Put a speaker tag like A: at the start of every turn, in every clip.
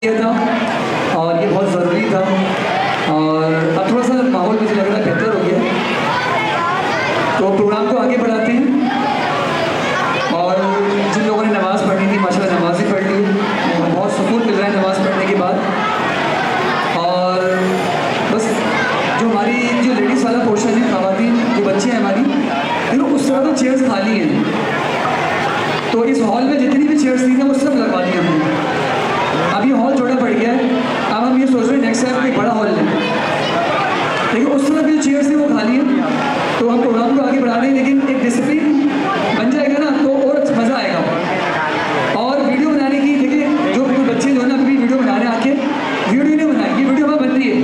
A: किया था और ये बहुत ज़रूरी था। और अब थोड़ा सा माहौल मुझे लग रहा है बेहतर हो गया, तो प्रोग्राम को आगे बढ़ाते हैं। और जिन लोगों ने नमाज़ पढ़नी थी माशाल्लाह नमाज़ ही पढ़ ली, बहुत सुकून मिल रहा है नमाज़ पढ़ने के बाद। और बस जो हमारी जो लेडीज़ वाला पोर्शन है, ख़वातीन जो बच्चे हैं हमारी, देखो उस तरह तो चेयर्स खाली हैं, तो इस हॉल में जितनी भी चेयर्स थी ना वो सब लगवा दी हमने। अब ये हॉल छोटा पड़ गया है, अब हम ये सोच रहे हैं नेक्स्ट टाइम एक बड़ा हॉल लें। लेकिन उस समय जो चेयर्स थी वो खाली है, तो हम प्रोग्राम को आगे बढ़ा रहे हैं, लेकिन एक डिसिप्लिन बन जाएगा ना तो और मज़ा आएगा। और वीडियो बनाने की देखिए, जो बच्चे जो है ना अभी वीडियो बना रहे हैं, आके वीडियो नहीं बनाएंगे, वीडियो हमें बन रही है,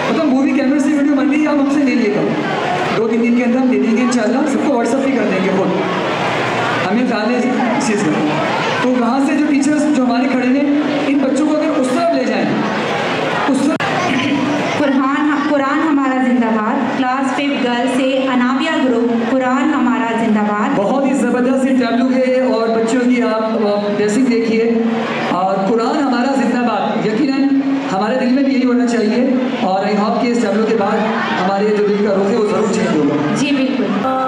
A: मतलब मूवी कैमरे से वीडियो बन रही है, आप हमसे ले लेगा 2-3 दिन के अंदर हम दे देंगे इंशाल्लाह, सबको व्हाट्सअप भी कर देंगे खुद, हमें ख्याल है इस चीज़ का। तो वहाँ से जो टीचर्स जो हमारे खड़े हैं, इन बच्चों को अगर उस तरफ ले जाएं, उस
B: कुरान हमारा जिंदाबाद। क्लास 5 गर्ल से अनाविया ग्रुप, कुरान हमारा जिंदाबाद।
A: बहुत ही ज़बरदस्त इंटरव्यू है और बच्चों की आप ड्रेसिंग देखिए, और कुरान हमारा जिंदाबाद यकीनन हमारे दिल में भी यही होना चाहिए। और आई होप कि इस इंटरव्यू के बाद हमारे जो दिल का रुख है वो ज़रूर चेंज होगा।
B: जी बिल्कुल।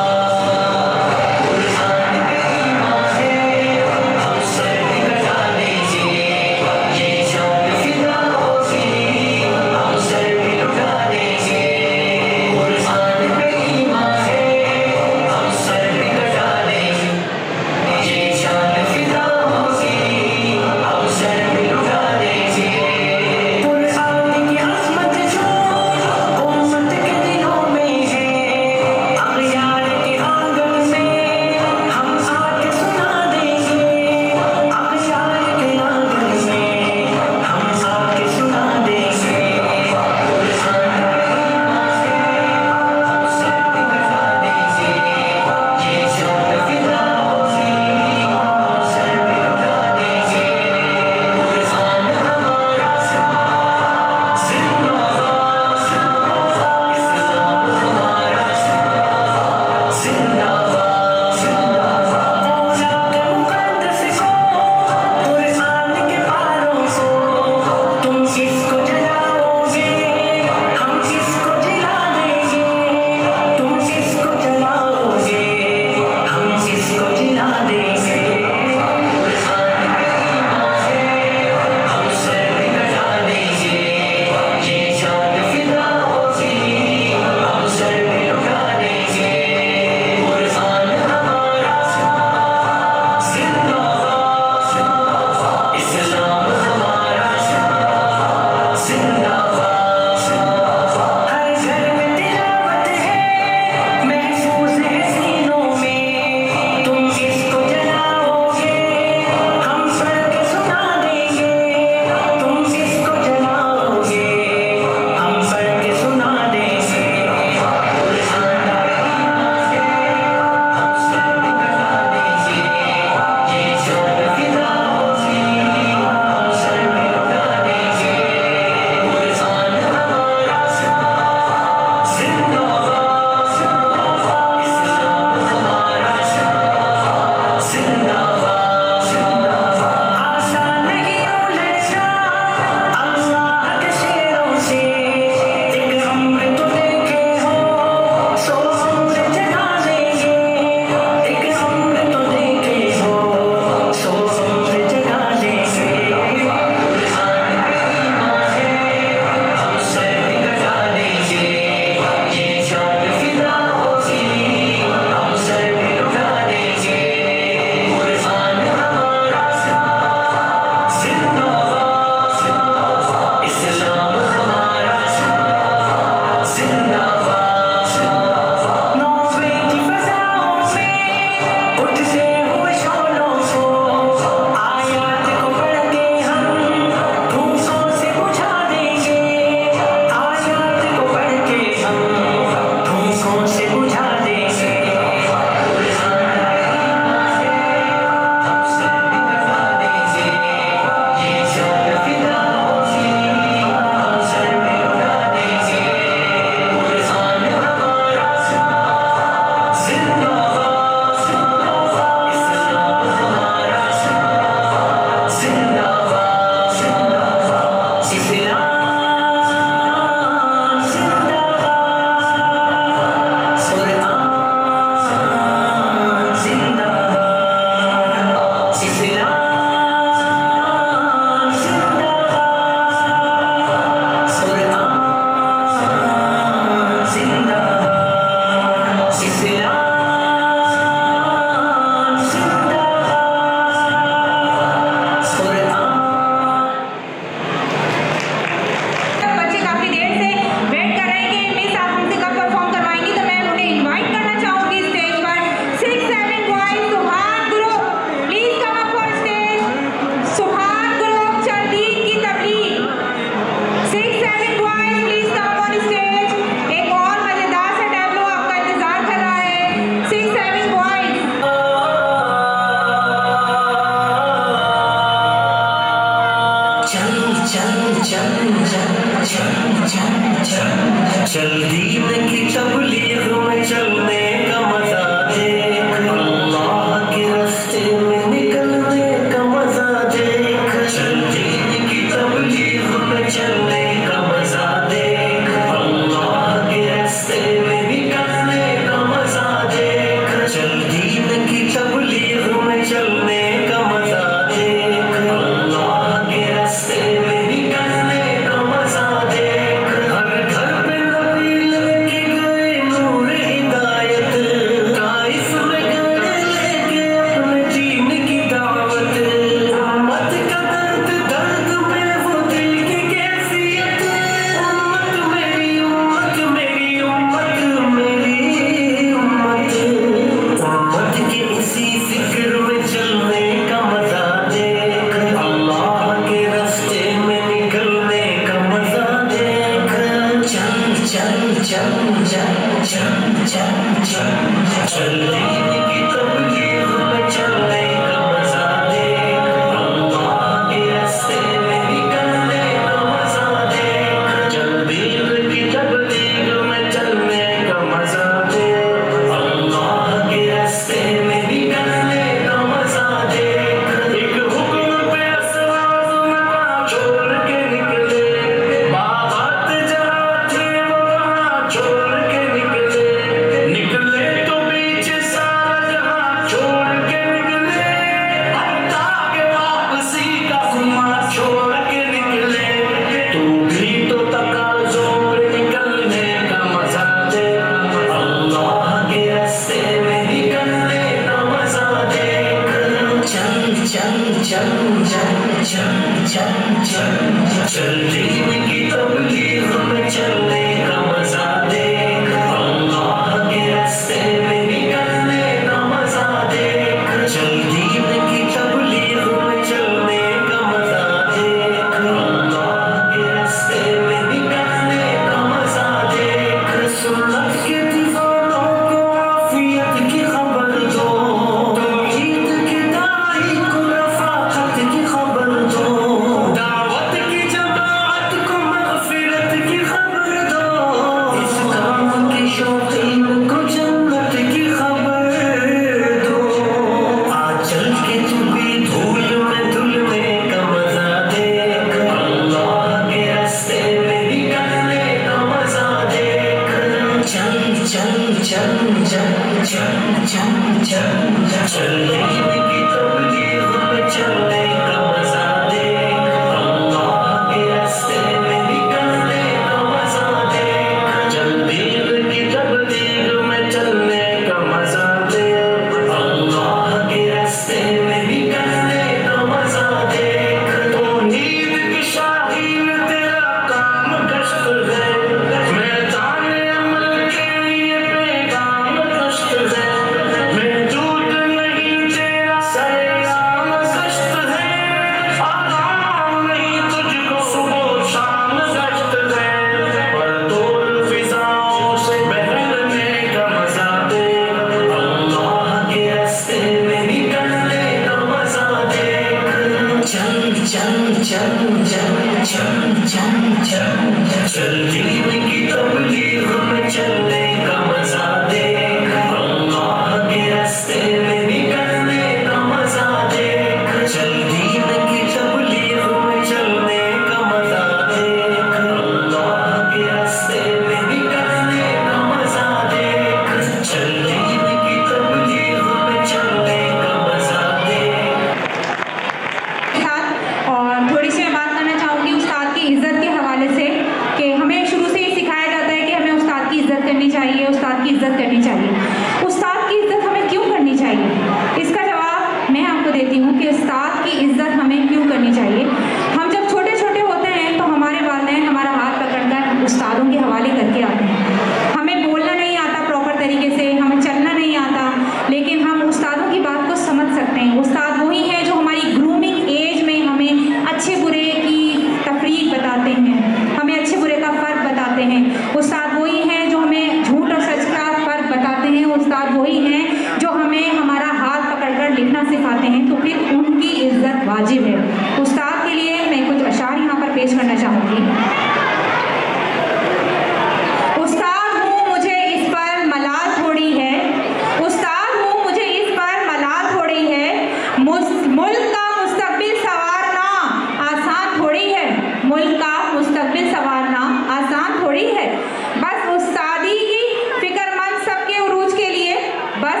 B: बस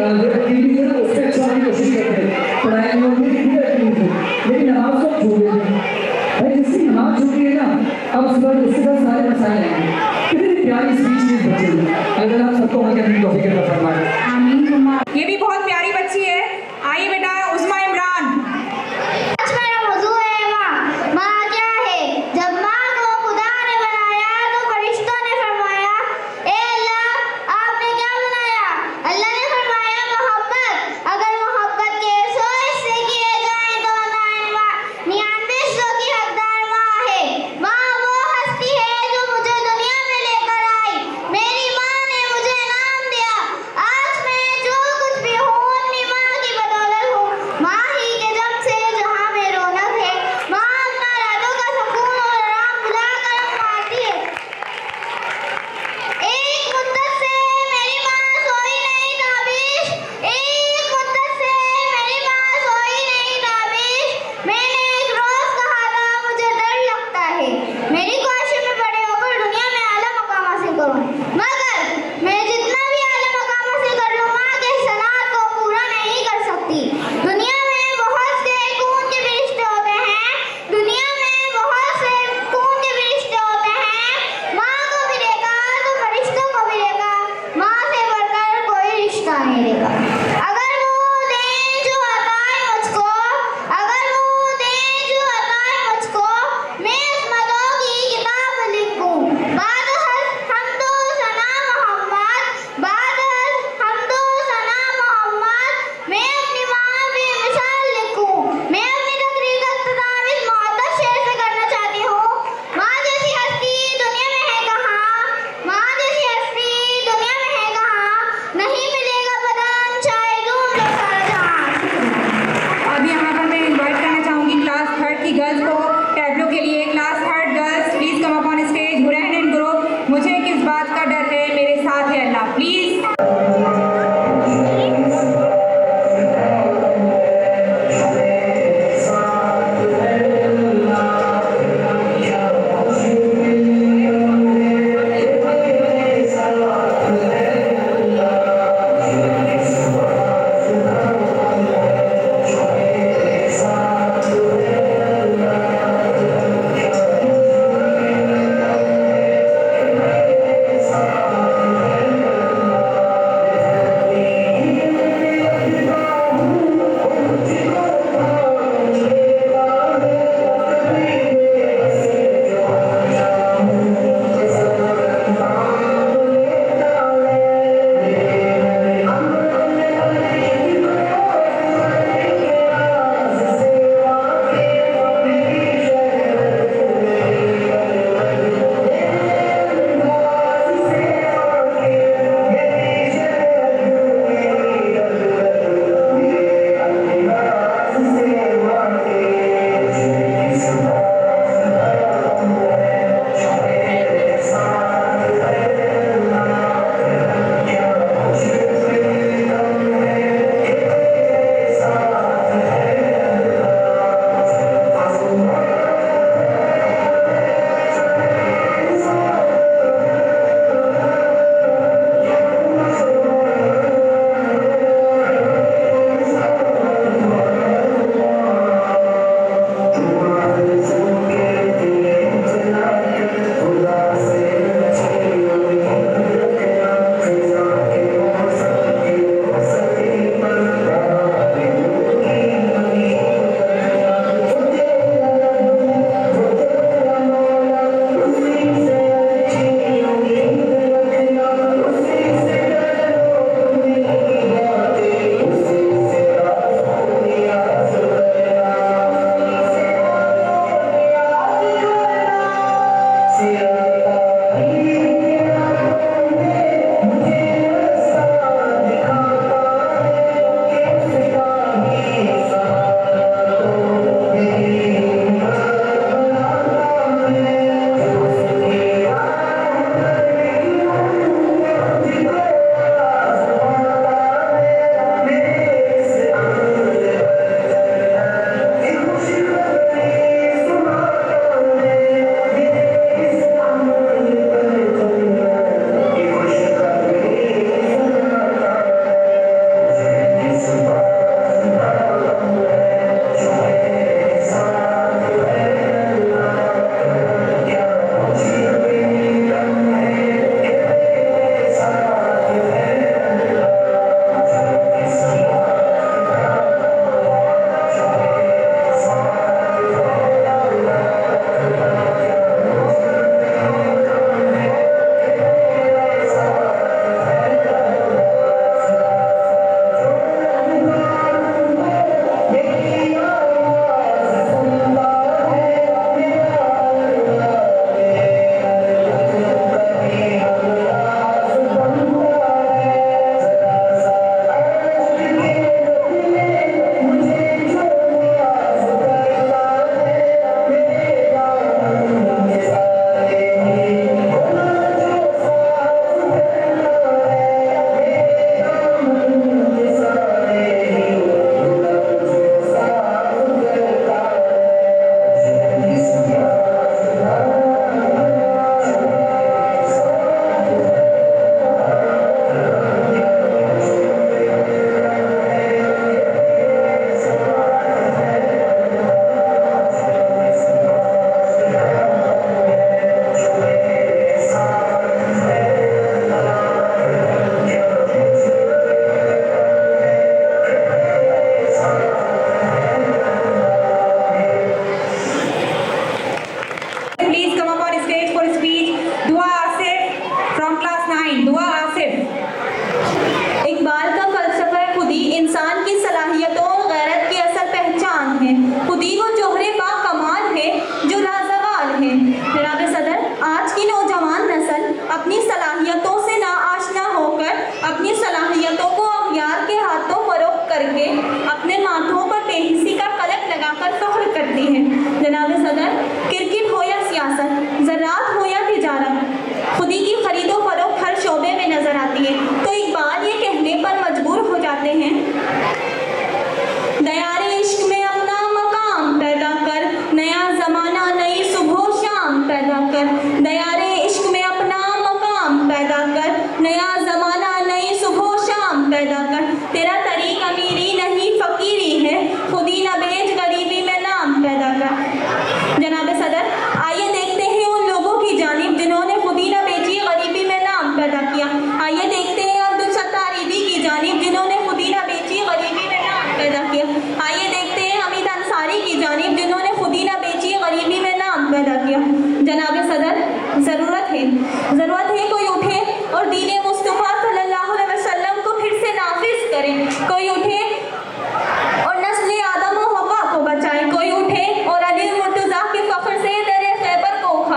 A: जो एक्टिविटी है ना उससे अच्छा होने की कोशिश करते हैं, पढ़ाई में होती है लेकिन नमाज को छोड़ देते हैं। भाई जिसकी नमाज छूटी है ना, अब उसके साथ सारे मसाइल आएंगे। कितनी प्यारी स्पीच थी बच्चे की, अगर आप सबको उनके अपनी टॉपिक के तरफ फरमाएं।
B: आमीन सुम्मा। ये भी बहुत प्यारी बच्ची है। आइए बेटा उस्मा इमरान।
C: आज मेरा मौजू है माँ। माँ क्या है? जब माँ को खुदा ने बनाया तो फरिश्तों ने फरमाया, ए अल्लाह आपने क्या बनाया? अल्लाह ने फरमाया मोहब्बत। अगर मोहब्बत के 100 हिस्से किए जाएं तो 99 हिस्सों की हकदार माँ है। माँ वो हस्ती है जो मुझे दुनिया में लेकर आई। मेरी माँ ने मुझे नाम दिया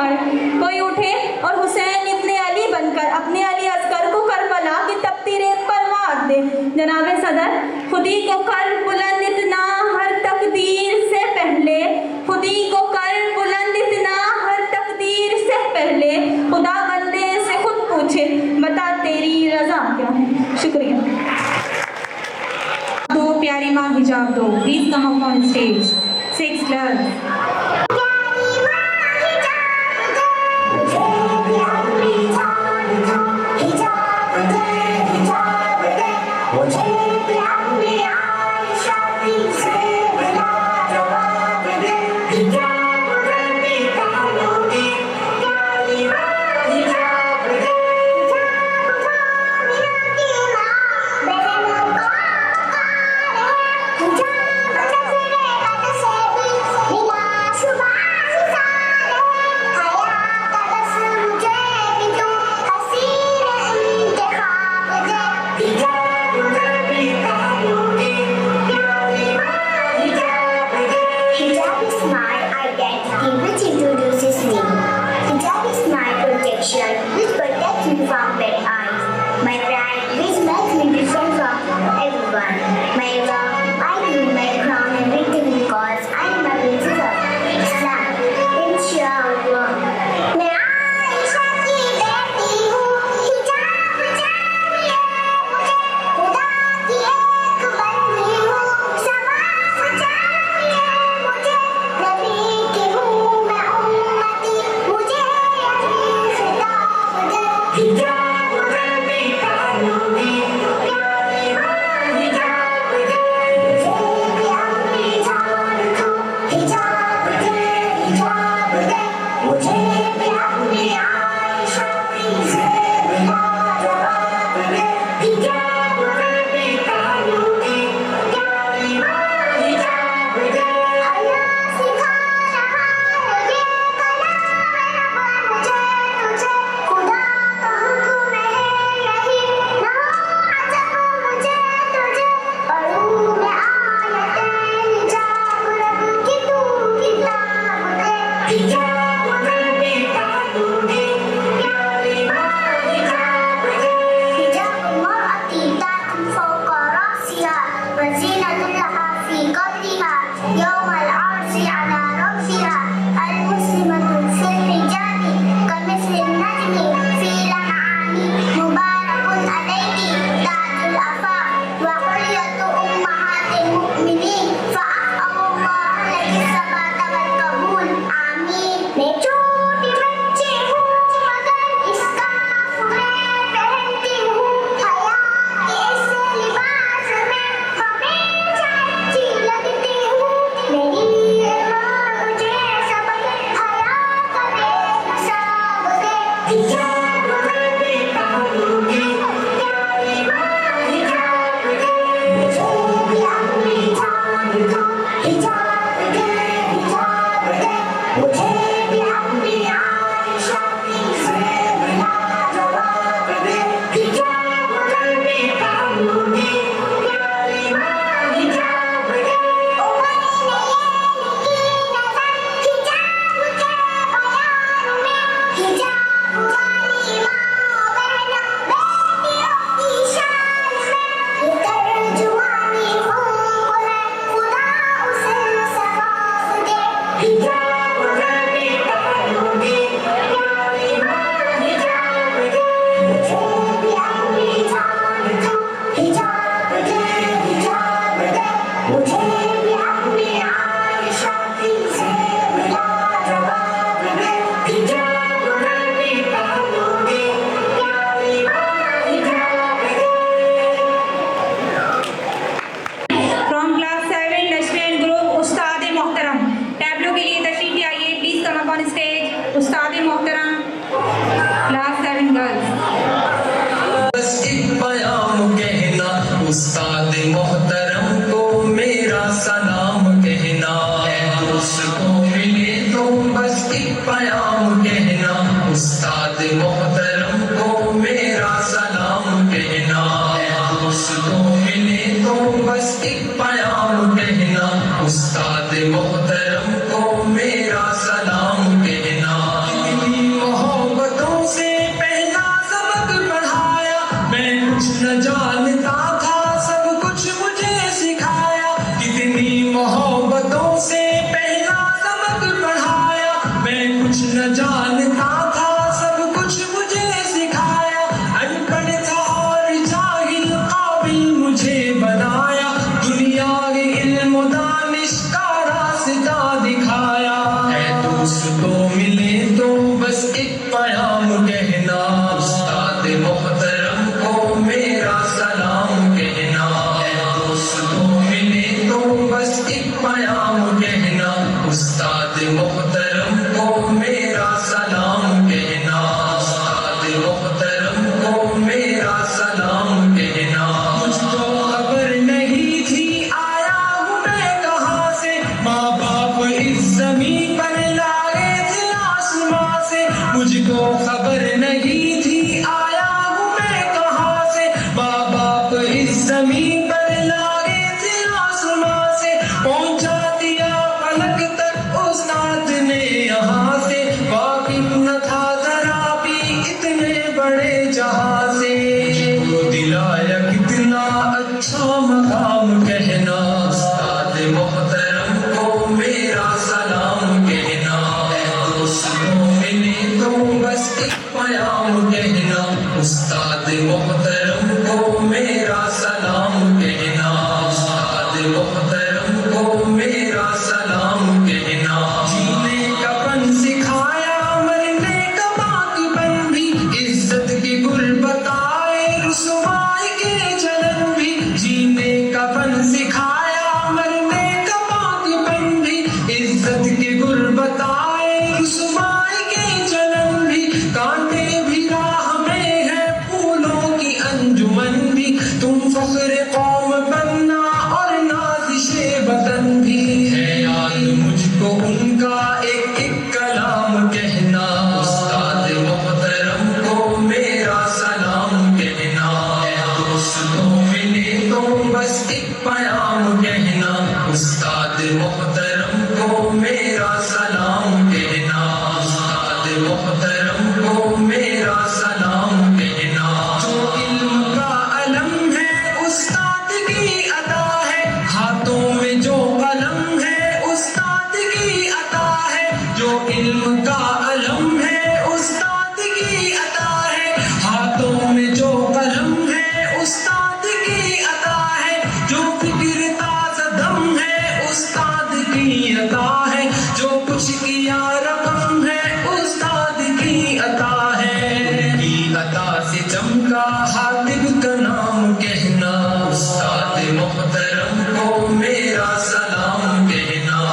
B: पर कोई उठे और हुसैन इब्ने अली बनकर अपने अली असगर को करबला की तपती रेत पर मार दे। जनाब सदर, खुदी को कर बुलंद इतना हर तकदीर से पहले, खुदी को कर बुलंद इतना हर तकदीर से पहले, खुदा बंदे से खुद पूछे बता तेरी रजा क्या है। शुक्रिया। दो प्यारी माँ हिजाब दो, please come up on stage. 6 girls.
D: उस्ताद मोहतरम को मेरा सलाम कहना, उसको मिले तो बस एक प्याम कहना। उस्ताद मोहतरम को मेरा सलाम कहना, उसको मिले तो बस एक प्याम कहना। उस्ताद मोहतरम को मेरा सलाम कहना। उस्ताद मोहतरम को मेरा सलाम कहना, उस्ताद मोहतरम को मेरा सलाम कहना। मुझको खबर नहीं थी आया हूँ मैं कहाँ से, माँ बाप इस ज़मीन पर लाए थे आसमां से। मुझको खबर नहीं थी आया हूँ मैं कहाँ से, माँ बाप इस ज़मीन पर लाए थे आसमां से। पहुँचा दिया फलक तक उस्ताद ने यहाँ से, वाकिफ न था जरा भी इतने बड़े जहाँ से। मुझको दिलाया कितना अच्छा मकाम कहना, उस्ताद मोहतरम को मेरा सलाम कहना। दोस्तों मिले तो बस एक प्याम कहना, उस्ताद मोहतरम को मेरा सलाम कहना, उस्ताद मोहतरम को मेरा सलाम कहना। जीने का फन सिखाया मरने का बाकीपन भी, इज्जत की गुर्बत आए रुसवाई के जलन भी। जीने का फन सिखाया मरने का बाकीपन भी, इज्जत की गुर्बत आए रुसवाई के जलन भी। कांटे भी राह में है फूलों की अंजुमन भी, तुम फख्र कौम बनना और नाज़िशे वतन भी। है याद मुझको उनका एक एक कलाम कहना, उस्ताद मोहतरम को मेरा सलाम कहना। दोस्तों मिले तो बस एक प्याम कहना, उस्ताद मोहतरम को मेरा सलाम कहना, उस्ताद मोहतरम को मेरा सलाम कहना। जो इल्म का अलम है उस्ताद की अता है, हाथों में जो कलम है उस्ताद की अता है। जो इल्म का अलम है उस्ताद की अता है, हाथों में जो कलम है उस्ताद की अता है। जो फिक्र ताज़ा दम है उस्ताद की अता है, जो कुछ किया रकम है उस्ताद की अता है। की अता से चमका हातिब का नाम कहना, उस्ताद मोहतरम को मेरा सलाम कहना।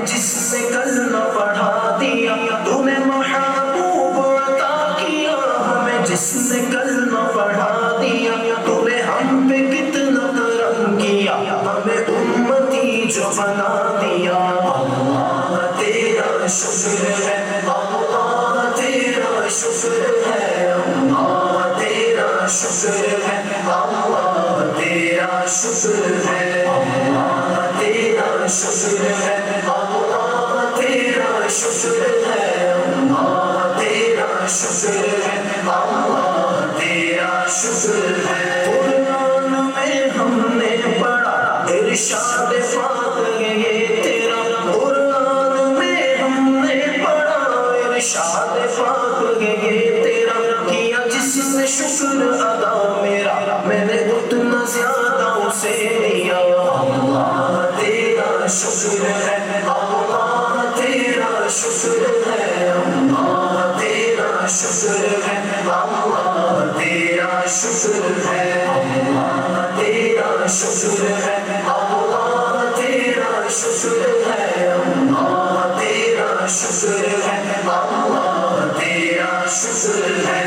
E: जिसने कलमा पढ़ा दिया, तूने महबूब अता किया हमें। जिसने कलमा पढ़ा दिया, तूने हम पे कितना करम किया, हमें उम्मती जो बना दिया। अल्लाह तेरा शुक्र है, अल्लाह तेरा शुक्र है, अल्लाह तेरा शुक्र है, अल्लाह तेरा शुक्र है, अल्लाह तेरा शुक्र है, अल्लाह तेरा शुक्र है, अल्लाह तेरा शुक्र है, अल्लाह तेरा शुक्र है। कुरान में हमने पढ़ा इरशाद पाक ये तेरा, कुरान में हमने पढ़ा इरशाद पाक ये तेरा। किया जिसने शुक्र अदा मेरा, मैंने उतना ज्यादा उसे दिया। अल्लाह तेरा शुक्र है, अल्लाह तेरा शुक्र है, अल्लाह तेरा शुक्र है, अल्लाह तेरा शुक्र है, अल्लाह तेरा शुक्र है, अल्लाह तेरा शुक्र है, अल्लाह तेरा शुक्र है, अल्लाह तेरा शुक्र है।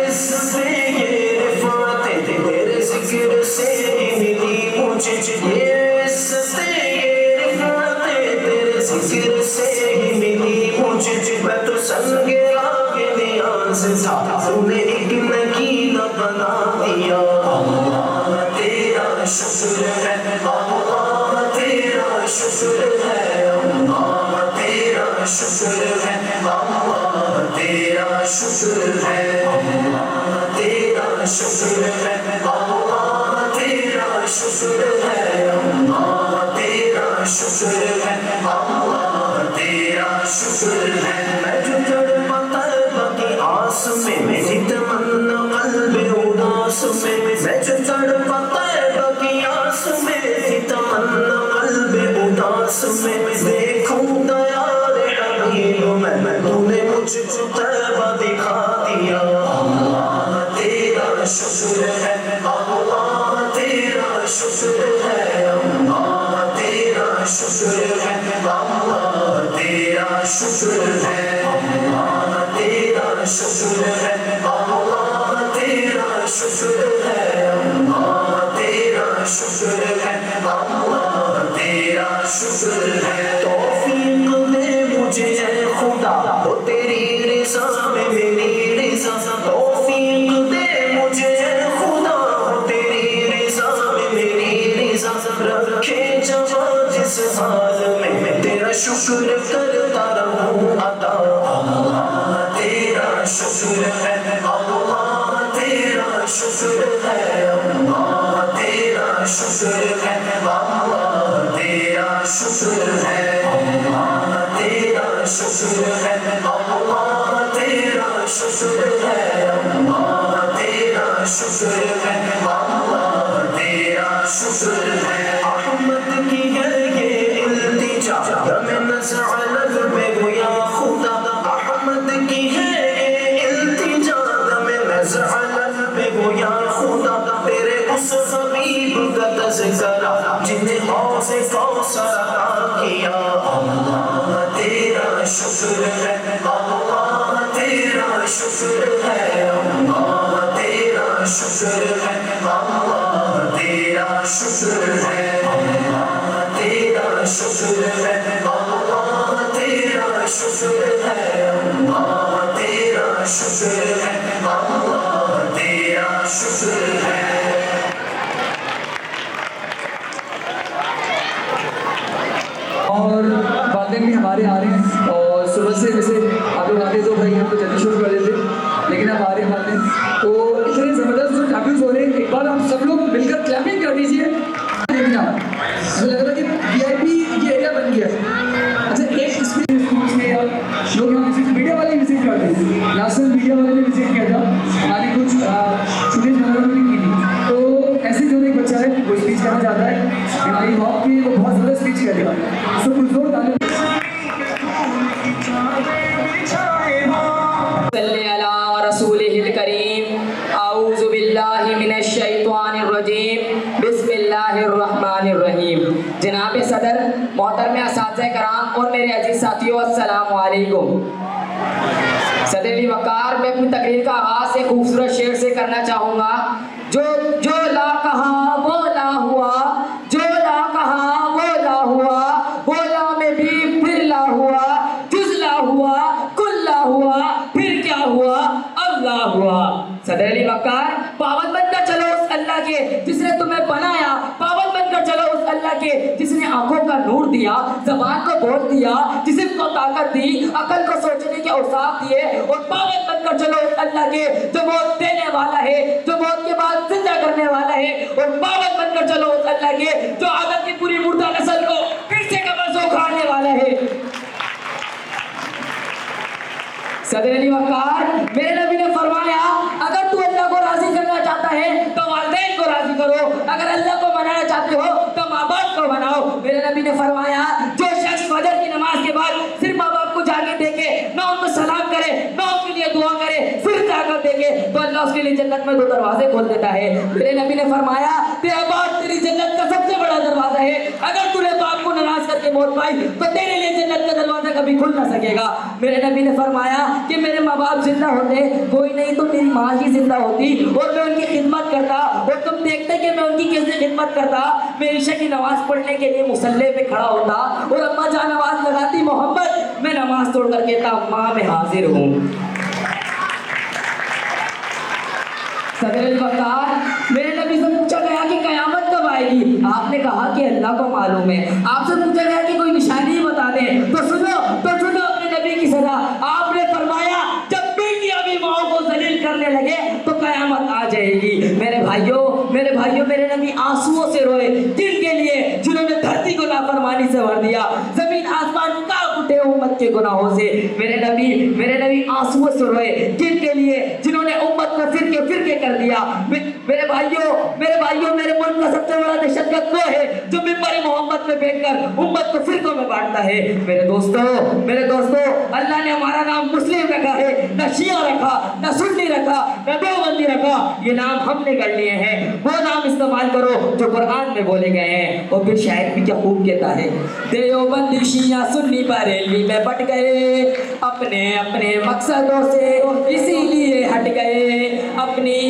E: इससे ये रिफ़ातें तेरे ज़िक्र से मिली मुझे, इससे ये रिफ़ातें तेरे ज़िक्र से मिली मुझे। मैं तो संगे आगे नियाज़ से था तूने एक नगीना बना दिया। अल्लाह तेरा शुक्र है, अल्लाह तेरा शुक्र है, अल्लाह तेरा शुक्र है, अल्लाह तेरा शुक्र है, अल्लाह तेरा शुक्र है, अल्लाह तेरा शुक्र है, अल्लाह तेरा शुक्र है, अल्लाह तेरा शुक्र है। मैं जो तड़पता बाकी आस में मेरी तमन्ना कल्बे उदास में, मैं जो तड़पता बाकी आस में मेरी तमन्ना कल्बे उदास में, देखूं दयाल हबीब मैं तूने मुझको तैबा दिखा दिया। अल्लाह तेरा शुक्र है, अल्लाह तेरा शुक्र है, अल्लाह तेरा शुक्र है, अल्लाह तेरा शुक्र है, अल्लाह तेरा शुक्र है, अल्लाह तेरा शुक्र है, अल्लाह तेरा शुक्र है, अल्लाह तेरा शुक्र है। तौफीक दे मुझे ऐ खुदा ओ तेरी रिज़ा में मेरी रिज़ा, तौफीक दे मुझे ऐ खुदा ओ तेरी रिज़ा में मेरी रिज़ा, रखे जवां जिस हाल में मैं तेरा शुक्र करता रहूं अदा। अल्लाह तेरा शुक्र है, अल्लाह तेरा शुक्र है, अल्लाह तेरा शुक्र है, अल्लाह तेरा शुक्र है, अल्लाह तेरा शुक्र है, अल्लाह तेरा शुक्र है, अल्लाह तेरा शुक्र है, अल्लाह तेरा शुक्र है। अहमद की है ये इल्तिजा में नज़अल में गोया खुदा, अहमद की है ये इल्तिजा में नज़अल में गोया खुदा, तेरे उस हबीब का तज़किरा जिन्हें हौज़े कौसर अता किया। अल्लाह तेरा शुक्र है, अल्लाह तेरा शुक्र है, अल्लाह तेरा शुक्र है, अल्लाह तेरा शुक्र है, अल्लाह तेरा शुक्र है, अल्लाह तेरा शुक्र है, अल्लाह तेरा शुक्र है, अल्लाह तेरा शुक्र है।
A: और वालिदैन भी हमारे आ रहे हैं, और सुबह से जैसे आप लोग आते तो भाई हम तो जल्दी शुरू कर देते, लेकिन अब आ रहे हैं वालिदैन तो इतने ज़बरदस्त जो टैब्यूज हो रहे हैं, एक बार हम सब लोग मिलकर क्लैपिंग कर दीजिए। देखना मुझे लग रहा है कि VIP ये एरिया बन गया। अच्छा एक स्कूल में यार लोग यहाँ विजिट मीडिया वाले विजिट करते हैं, नेशनल मीडिया वाले ने विजिट किया था हमारी कुछ फुटेज वगैरह भी की थी, तो ऐसे जो एक बच्चा है वो स्पीच करना चाहता है, आई होप कि वो बहुत ज़्यादा स्पीच करेगा, तो कुछ जोर डालें।
F: सल्ले अला रसूलिहिल करीम, आऊज़ु बिल्लाहि मिनश शैतानिर रजीम, बिस्मिल्लाहिर रहमानिर रहीम। जनाब सदर, मोहतरम असातिज़े कराम और मेरे अजीज साथियों, अस्सलामु अलैकुम। सदर वकार, मैं अपनी तकरीर का आगाज़ से खूबसूरत शेर से करना चाहूँगा। जो ला कहा वो ला हुआ, जो ला कहा वो ला हुआ, बोला में भी फिर ला हुआ, जुज़ला हुआ, कुल्ला हुआ, फिर क्या हुआ, अल्लाह हुआ। सदर अली वकार, पाबंद बनकर चलो उस अल्लाह के जिसने तुम्हें बनाया, पाबंद बनकर चलो उस अल्लाह के जिसने आंखों का नूर दिया, ज़बान को बोल दिया, जिस्म को ताकत दी, अकल को सोचने के औसाफ दिए, और पाबंद बनकर चलो उस अल्लाह के जो मौत देने वाला है, जो मौत के बाद जिंदा करने वाला है, और पाबंद बनकर चलो उस अल्लाह के जो आदम की पूरी मुर्दा नस्ल को फिर से कब्र से उखाड़ने वाला है। सदर अली वकार, मेरे नबी ने फरमाया, अगर तू अल्लाह को राजी करना चाहता है तो वालिदैन को राजी करो, अगर अल्लाह को मनाना चाहते हो तो माँ बाप को मनाओ। मेरे नबी ने फरमाया, जो शख्स फजर की नमाज के बाद सिर्फ माँ बाप को जाके देखे, ना उनको सलाम करे, ना उनके लिए दुआ करे, सिर्फ जाकर देखे, तो अल्लाह उसके लिए जन्नत में 2 दरवाजे खोल देता है। मेरे नबी ने फरमाया, तेरा बाप तेरी जन्नत का सबसे बड़ा दरवाजा है, अगर तूने बाप को नाराज करके मौत पाई तो तेरे लिए जन्नत का दरवाजा कभी खुल ना सकेगा। मेरे नबी ने फरमाया कि मेरे माँ बाप जिंदा होते, कोई नहीं तो मेरी माँ ही जिंदा होती, और मैं उनकी खिदमत करता, और तुम देखते कि मैं उनकी कैसे खिदमत करता। मैं ईशा की नमाज पढ़ने के लिए मुसल्ले पे खड़ा होता, और अम्मा जान आवाज लगाती, मोहम्मद, मैं नमाज तोड़ कर कहता, माँ मैं हाजिर हूँ। सदर वक़ार, मेरे नबी से पूछा गया कि कयामत कब आएगी? आपने कहा कि अल्लाह को मालूम है। आपसे पूछा गया कि कोई निशानी बता दें, तो सुनो अपने नबी की सजा। आपने फरमाया जब बेटी अभी माँ को जलील करने लगे तो कयामत आ जाएगी। मेरे भाइयों, मेरे नबी आंसुओं से रोए जिनके लिए, जिन्होंने धरती को नाफरमानी से भर दिया, जमीन आसमान कांप उठे उम्मत के गुनाहों से। मेरे नबी आंसुओं से रोए जिनके लिए, जिन्होंने उम्मत को फिरके कर दिया। मेरे भाइयों, मेरे मुल्क का सबसे बड़ा दहशतगर्द वो है जो मिंबर मोहम्मद में बैठकर उम्मत को फिरकों में बांटता है। मेरे दोस्तों, अल्लाह ने हमारा नाम मुस्लिम रखा है, न शिया रखा, न सुन्नी रखा, न देवबंदी रखा। ये नाम हमने कर लिए हैं। वो नाम इस्तेमाल करो जो कुरान में बोले गए हैं। और फिर शायद भी क्या खूब कहता है, देवबंदी शिया सुन्नी बरेली में बट गए, अपने मकसदों से इसीलिए हट गए।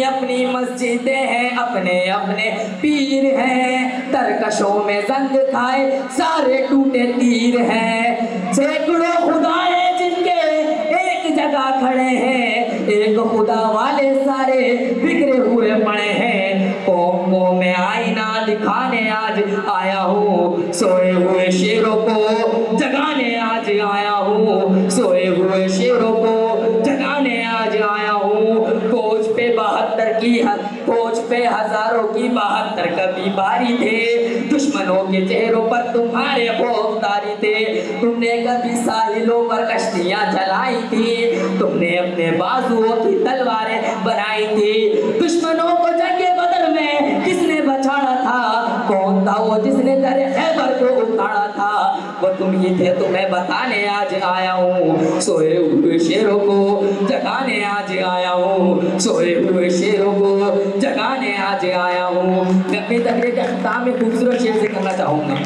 F: अपनी मस्जिदें हैं, अपने पीर हैं, तरकशों में जंग खाए सारे टूटे तीर हैं। सैकड़ों खुदाए जिनके एक जगह खड़े हैं, एक खुदा वाले सारे बिखरे हुए पड़े हैं। कौमों में आईना दिखाने आज आया हूँ, सोए हुए शेरों को जगाने आज आया हूँ, सोए हुए शेरों को जगाने आज आया हूँ। कोच पे हजारों की 72 कभी बारी थे, दुश्मनों के चेहरों पर तुम्हारे खौफ तारी थे। तुमने कभी साहिलों पर कश्तियां चलाई थी, तुमने अपने बाजुओं की तलवारें बनाई थी। दुश्मनों को जंगे बदर में किसने बचाड़ा था? कौन था वो जिसने दरे खैबर को उखाड़ा था? वो तुम ही थे, तुम्हें बताने आज आया हूँ। सोए हुए शेरों को जगाने आज आया हूँ, सोए हुए शेरों को जगाने आज आया हूँ। मैं अपनी तकरीर का अख्ताम में खूबसूरत शेर से करना चाहूँगा।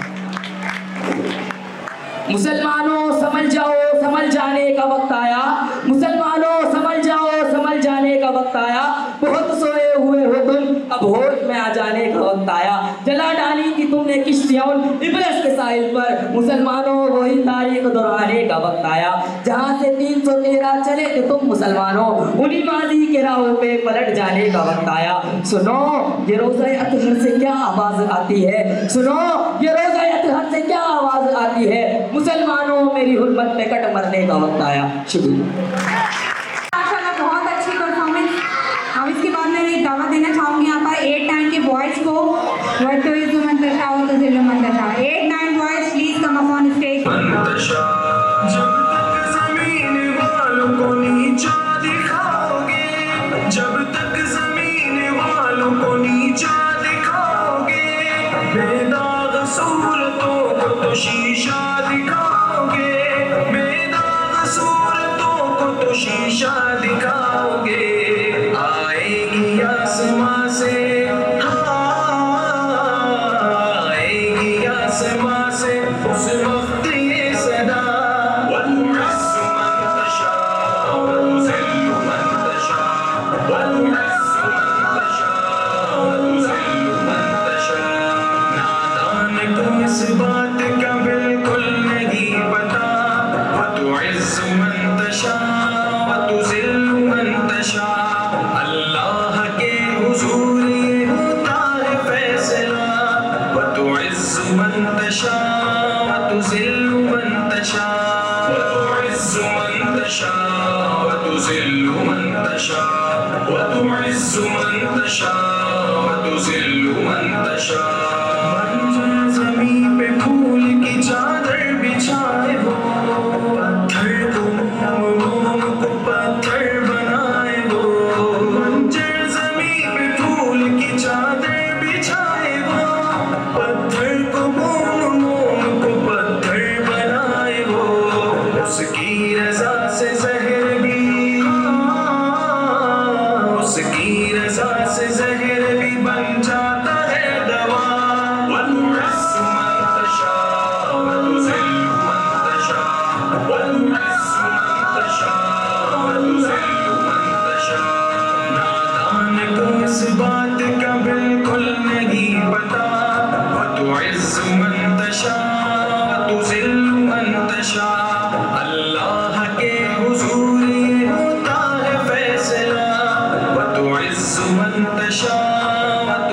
F: मुसलमानों समझ जाओ, समझ जाने का वक्त आया। मुसलमानों समझ जाओ, समझ जाने का वक्त आया। बहुत सोए हुए हो तुम, अब होश में आ जाने का वक्त आया। जला डाली कि तुमने किश्तियां इब्लिस के साहिल पर। मुसलमानों वही तारीख दोहराने का वक्त आया। जहाँ से 313 चले थे तुम मुसलमानों, उन्हीं माजी के राहों पे पलट जाने का वक्त आया। सुनो ये रोज़ा अतहर से क्या आवाज आती है, सुनो ये रोज़ा अतहर से क्या आवाज आती है। मुसलमानों मेरी हुर्मत में कट मरने का वक्त आया। शुक्रिया।
B: माशाल्लाह बहुत अच्छी परफॉर्मेंस। अब इसके बाद मैं एक दावा देना चाहूँगी यहाँ पर 8-9 के बॉयज़ को। 8-9 boys please come up on stage.
E: जब तक जमीन वालों को नीचा दिखाओगे, जब तक जमीन वालों को नीचा दिखाओगे, बेदाग सूरतों को तो शीशा दिखाओगे, बेदाग सूरतों को तो शीशा दिखाओगे। आएगी आसमां से, आएगी आसमां से उस वक्त ये सदा, वतुइस्सु मन तशा वतुज़िल्लु मन तशा, वतुइस्सु मन तशा वतुज़िल्लु मन तशा। नादान को इस बात का बिल्कुल नहीं पता, वतुइस्सु मन तशा वतुज़िल्लु मन तशा। अल्लाह के हुजूर ये होता है फैसला, वतुइस्सु मन तशा वतुज़िल्लु मन तशा, वतुइस्सु मन तशा वतुज़िल्लु मन तशा, वतुइस्सु मन तशा वतुज़िल्लु मन तशा। मंजर ज़मीं पे फूल की चादर बिछाए वो, पत्थर को मोम को पत्थर बनाए वो। मंजर ज़मीं पे फूल की चादर बिछाए वो, पत्थर को मोम को पत्थर बनाए वो। उसकी रज़ा से ज़हर भी, उसकी रज़ा से ज़हर भी बन जाता है दवा।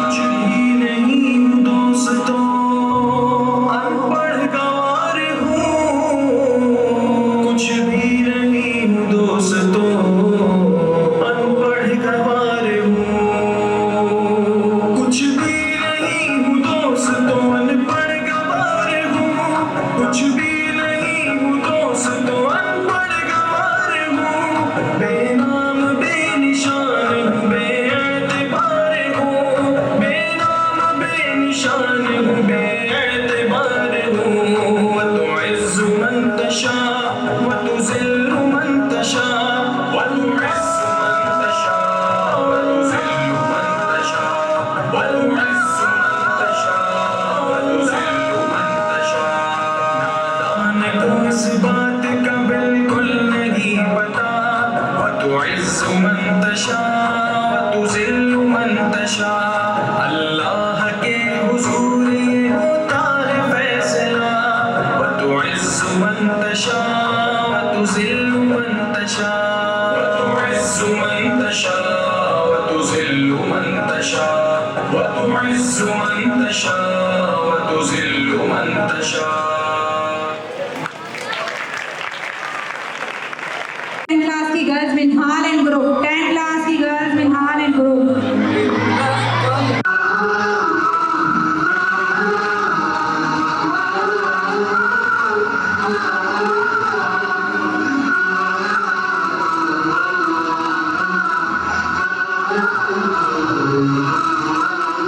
E: कुछ भी नहीं हूँ दोस्तों अनपढ़ गंवार हूँ कुछ भी नहीं हूँ दोस्तों अनपढ़ गंवार हूँ कुछ भी नहीं हूँ दोस्तों अनपढ़ गंवार हूँ कुछ भी नहीं हूँ दोस्तों अनपढ़ गंवार हूँ बेनाम बेनिशान हूँ बेएतबार हूँ बेनाम बेनिशान हूँ बेएतबार हूँ वतुइज़्ज़ मन तशाअ वतुज़िल्लु मन तशाअ वतुइज़्ज़ मन तशाअ वतुज़िल्लु मन तशाअ वतुइज़्ज़ मन तशाअ वतुज़िल्लु मन तशाअ नादान को इस बात का बिल्कुल नहीं पता वतुइज़्ज़ मन तशाअ वतुज़िल्लु मन तशाअ अल्लाह के हुजूर ये होता है फैसला वतुइज़्ज़ मन तशाअ वतुज़िल्लु मन तशाअ वतुइज़्ज़ मन तशाअ वतुज़िल्लु मन तशाअ वतुइज़्ज़ मन तशाअ वतुज़िल्लु मन तशाअ
G: 10 class की girls Minhal and group 10 class की girls Minhal and group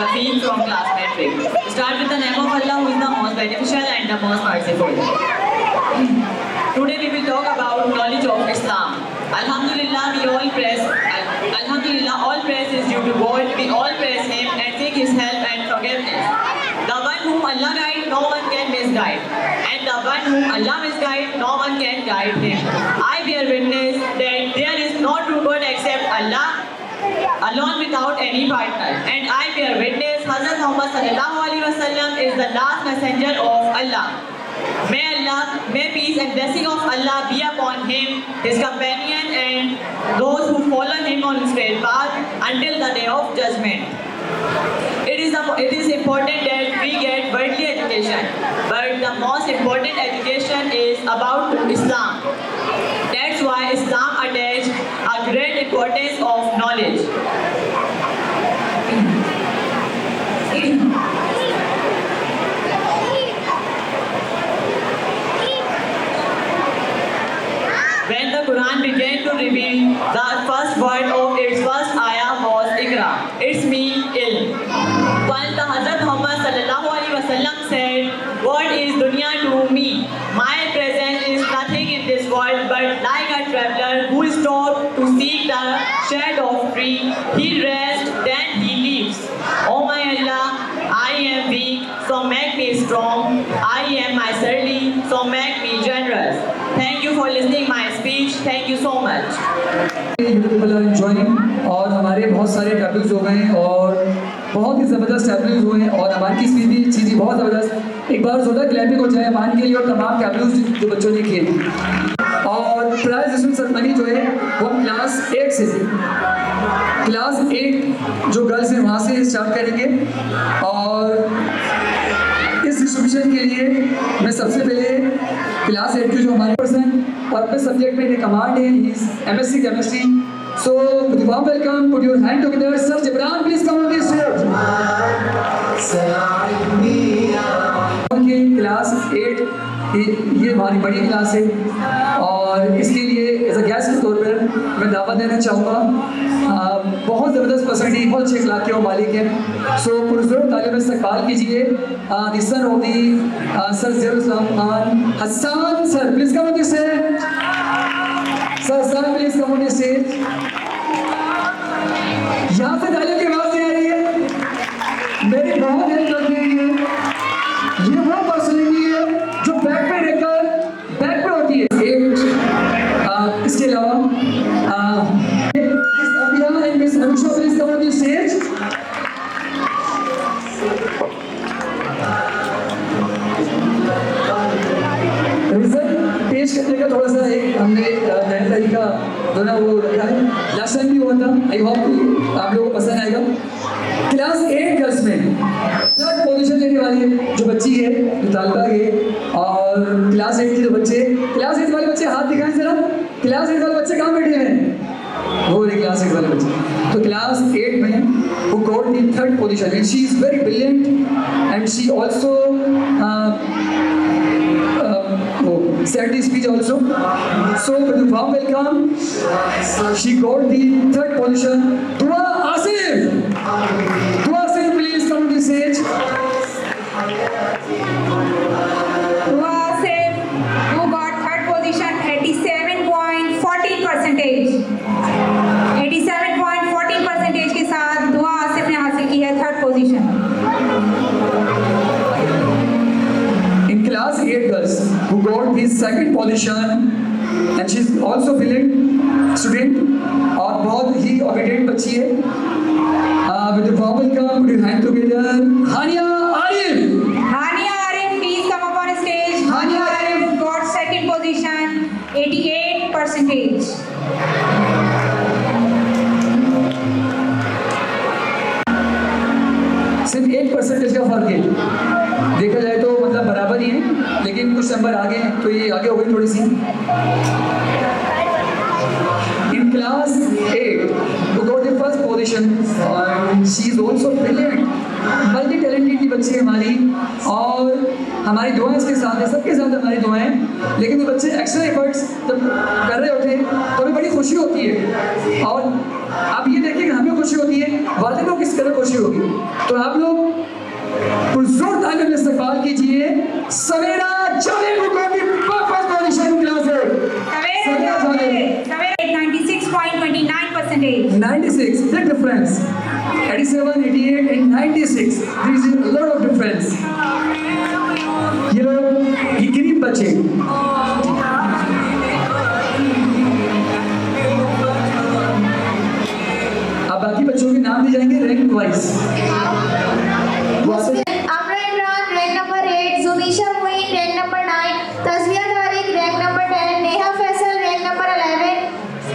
H: Rafiq from class metric. Start with the name of Allah, who is the most beneficial and the most merciful. Today we will talk about knowledge of Islam. Alhamdulillah, Alhamdulillah, all praise is due to God. We all praise Him and seek His help and forgiveness. The one whom Allah guides, no one can misguide. And the one whom Allah misguides, no one can guide him. I bear witness that there is no true God except Allah, alone without any partner. And I bear witness Hazrat Muhammad sallallahu alaihi wasallam is the last messenger of Allah. May peace and blessing of Allah be upon him, his companion, and those who follow him on his straight path until the day of judgment. It is important that we get worldly education, but the most important education is about Islam. That's why Islam attaches a great importance of knowledge. When the Quran began to reveal, the first word of its first ayah was Iqra. It's mean ilm. While the Hazrat Muhammad sallallahu alaihi wasallam said, "What is dunya to me? My presence is nothing in this world, but like a traveler who stops to seek the shade of tree, he rests, then he leaves. Oh my Allah, I am weak, so make me strong. I am miserly, so make me generous." Thank you for listening my speech. Thank you so much.
A: और हमारे बहुत सारे tablets हो गए और बहुत ही ज़बरदस्त tablets हुए हैं और अमान की स्पीच भी चीज़ें बहुत ज़बरदस्त। एक बार जोरदार क्लैपिंग हो जाए अमान के लिए और तमाम टैबलेट्स जो बच्चों ने किए। और प्राइज डिस्ट्रीब्यूशन सेरेमनी जो है वो क्लास 8 से क्लास 8 जो गर्ल्स हैं वहाँ से स्टार्ट करेंगे। और इस डिस्ट्रीब्यूशन के लिए मैं सबसे पहले क्लास 8 के जो हमारे पर्सन और अपने सब्जेक्ट में कमांड है MSc chemistry. So, with warm welcome, put your hand together. Sir Jibran, please come on this stage. Okay, class 8 ये हमारी बड़ी क्लास है और इसके लिए एज अ गेस्ट के तौर पर मैं दावत देना चाहूँगा। बहुत ज़बरदस्त पर्सनैलिटी, बहुत अच्छे अखलाक के वो मालिक हैं। सो पुरज़ोर तालिब इस्तक़बाल कीजिए the son of the sir Ziaul Islam Khan Hasan. Sir please come on this stage. Sir sir please come on this stage. यहाँ से तालियों की आवाज़ नहीं आ रही है, मेरी बहुत हेल्प करती है। ये वो पर्सनैलिटी है जो बैक पे रहकर बैक पे होती है। इसके अलावा miss Anusha please come on the stage. Result पेश करने का थोड़ा सा एक हमने नया तरीका जो ना वो रखा है, लास्ट टाइम भी हुआ था। आई होप आप लोगों को पसंद आएगा। क्लास 8 गर्ल्स में 3rd पोजीशन लेने वाली जो बच्ची है जो तालबा है और क्लास 8 के जो बच्चे, क्लास 8 वाले बच्चे हाथ दिखाएं जरा। क्लास 8 वाले बच्चे कहाँ बैठे हैं? वो रहे क्लास 8 वाले बच्चे। तो क्लास 8 में who got the 3rd position and she is very brilliant and she also said the speech also. So with a warm welcome, she got the 3rd position. Dua Asif. Dua Asif, please come to the stage.
G: Dua Asif, who got 3rd position, 87.14%. 87.14% के साथ दुआ आसिफ ने हासिल की है 3rd position.
A: In class 8 girls who got the 2nd position and she is also brilliant student और बहुत ही obedient बच्ची है। With a warm welcome, put your hand together. Hania Arif.
G: Hania Arif, please come up on stage. Hania Arif got 2nd position, 88%.
A: सिर्फ 1% का फर्क है, देखा जाए तो मतलब बराबर ही है, लेकिन कुछ नंबर आगे हैं तो ये आगे हो गई थोड़ी सी। In class 8 who got the 1st position and she is also brilliant, multi talented की बच्ची है हमारी और हमारी दुआएं इसके साथ है, सबके साथ हमारी दुआएं। लेकिन वो बच्चे एक्स्ट्रा एफर्ट्स जब कर रहे होते हैं तो हमें बड़ी खुशी होती है और आप ये देखिए कि हमें खुशी होती है, वालिद को किस तरह खुशी होगी। तो आप लोग पुरजोर तालियों में इस्तकबाल कीजिए सवेरा जावेद को की फर्स्ट पोजीशन क्लास है। सवेरा Javed
G: 96.29%.
A: 96 big difference, 87 88 and 96, there is a lot of difference। ये लोग ये गरीब बच्चे अब बाकी बच्चों के नाम दिए जाएंगे rank wise.
C: Amra Imran, rank number 8, Zumisha Muin, rank number 9, Tasviya Tariq, rank number 10, Neha Faisal, rank number 11,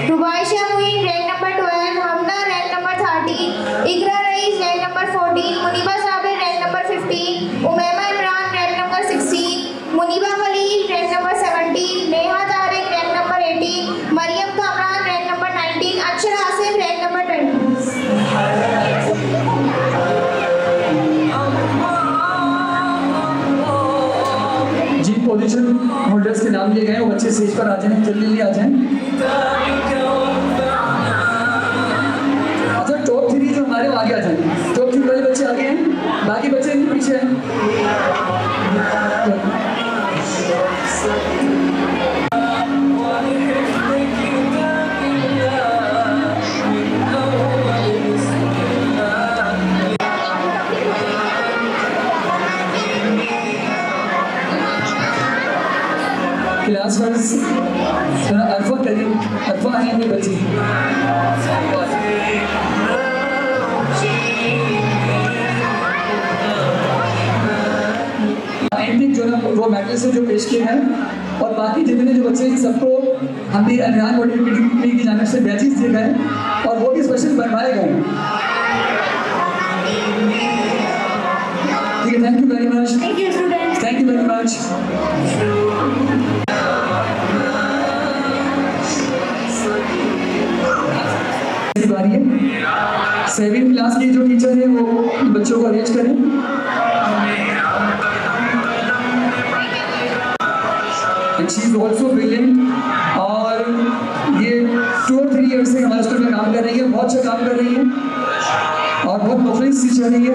C: Rubaisha Muin, rank number 12, Hamna, rank number 13, Iqra Rais, rank number 14, Muniba Sabir, rank number 15, Umaima Imran, rank number 16, Muniba Khalil, rank number 17, Neha Tariq, rank number 18, Maryam Kamran, rank number 19, Akshar Asif, rank number 20.
A: जी position holders के नाम लिए गए वो बच्चे stage पर आ जाएं, जल्दी आ जाएं। अच्छा टॉप 3 जो हमारे आगे आ जाएं, टॉप 3 वाले बच्चे आगे हैं, बाकी बच्चे इनके पीछे हैं। क्लास वर्स अरफा करीम अरफा आएंगे बच्चे। एंटिक जो ना वो मेडल से जो पेश किए हैं और बाकी जितने जो बच्चे हैं सबको हमने अनजान बॉडी की जानिब से बैचेस दिए गए और वो भी स्पेशल बनवाए गए। ठीक है, thank you very much.
C: Thank you, students.
A: Thank you very much. बारी है 7th क्लास की जो टीचर है वो बच्चों को अरेंज करें। And she is also brilliant और ये 2 और 3 ईयर से हमारे स्कूल में काम कर रही है, बहुत अच्छा काम कर रही है और बहुत मुखलिस टीचर है ये।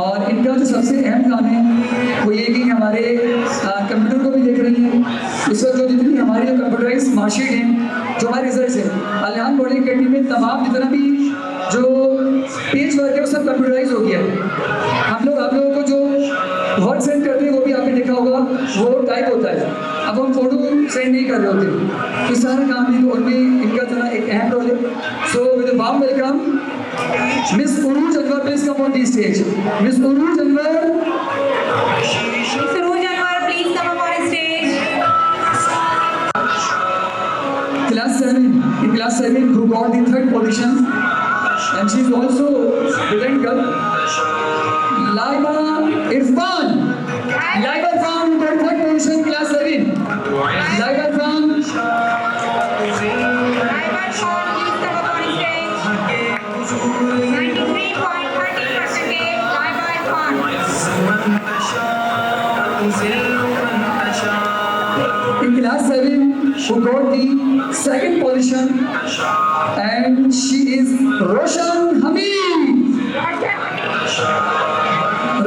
A: और इनका जो सबसे अहम काम है वो ये कि हमारे कंप्यूटर को भी देख रही है। इस वक्त जो जितनी हमारी जो कंप्यूटराइज मार्कशीट हैं, जो हमारे रिजल्ट हैं, अलियान बॉडी अकेडमी में तमाम जितना भी जो पेज वर्क है वो सब कंप्यूटराइज हो गया है। हम लोग आप लोगों को जो वर्ड सेंड करते हैं वो भी आपने देखा होगा वो टाइप होता है, अब हम फोटो सेंड नहीं कर रहे होते। तो सारा काम भी उनमें इनका जो एक अहम रोल है। So with warm welcome Miss Uruj Anwar, please come on the stage. Miss Uruj Anwar.
G: Miss Uruj Anwar, please come up on stage.
A: Class 7, in class 7 who got the 3rd position and she is also brilliant girl. Laiba Irfan. Laiba Irfan got 3rd position in class 7. Laiba Irfan.
G: Ivan Sean, please come up on stage. 93.30%. Ivan Sean.
A: In class 7 who got the 2nd position and she is Roshan Hamid.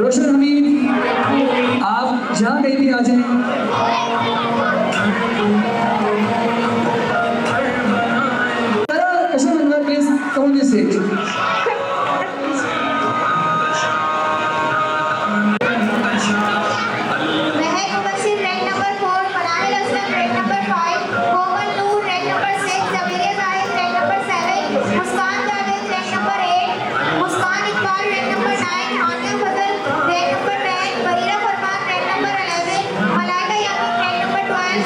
A: Roshan Hamid, आप जहाँ कहीं भी आ जाएं। Asham Anwar, please come on the stage.
C: Mahak Mubassir, rank number 4, Manahil Aslam, rank number 5, Komal Noor, rank number 6, Javeria Zahid, rank number 7, Muskan Javed, rank number 8, Muskan Iqbal, rank number 9, Hania Fazal, rank number 10, Bareera Farman, rank number 11, Malaika Yameen, rank number 12,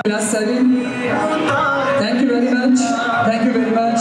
A: Class 7. Thank you very much. Thank you very much.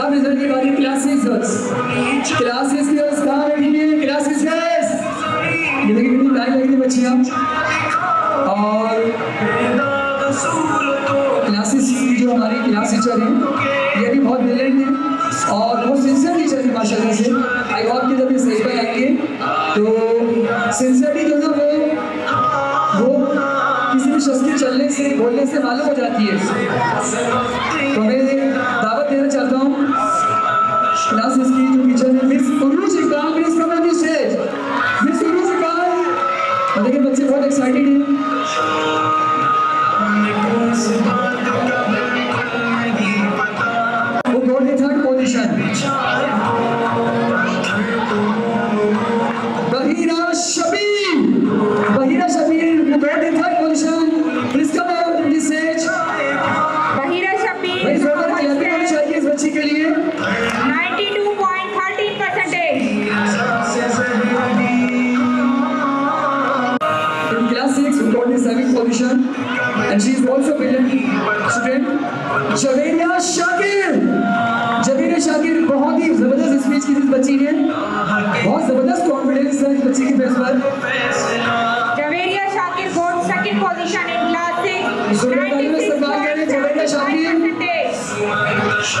A: अब result की बारी class 6 girls. Class 6 girls कहाँ बैठी हैं? Class 6 girls ये देखिए कितनी line लगी थी बच्चियाँ। और क्लासेस की जो हमारी क्लास टीचर हैं ये भी बहुत ब्रिलियंट हैं और बहुत सिंसियर टीचर हैं माशाल्लाह से। आई होप कि जब ये स्टेज पर आएंगे तो सिंसियरिटी जो ना वो किसी भी शख्स के चलने से बोलने से मालूम हो जाती है। तो मैं दावत देना चाहता हूँ क्लासेस की जो टीचर है miss Urvashi Iqbal, please come on the stage. Miss Urvashi Iqbal. और देखिए बच्चे बहुत एक्साइटेड हैं। वो got the third position. Bahira Shabir वो got the third position. Please come on the stage.
G: Bahira Shabir
A: भाई जोर से क्लैपिंग होनी चाहिए इस बच्ची के लिए।
G: 92.13%.
A: In class 6, we got the 7th position, and she is also brilliant student. Javeria Shakir बहुत ही जबरदस्त स्पीच की थी इस बच्ची ने। बहुत जबरदस्त कॉन्फिडेंस है इस बच्ची के फेस पर।
G: Javeria Shakir got second position in class 6.
A: Javeria Shakir
G: 96.7%.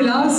A: class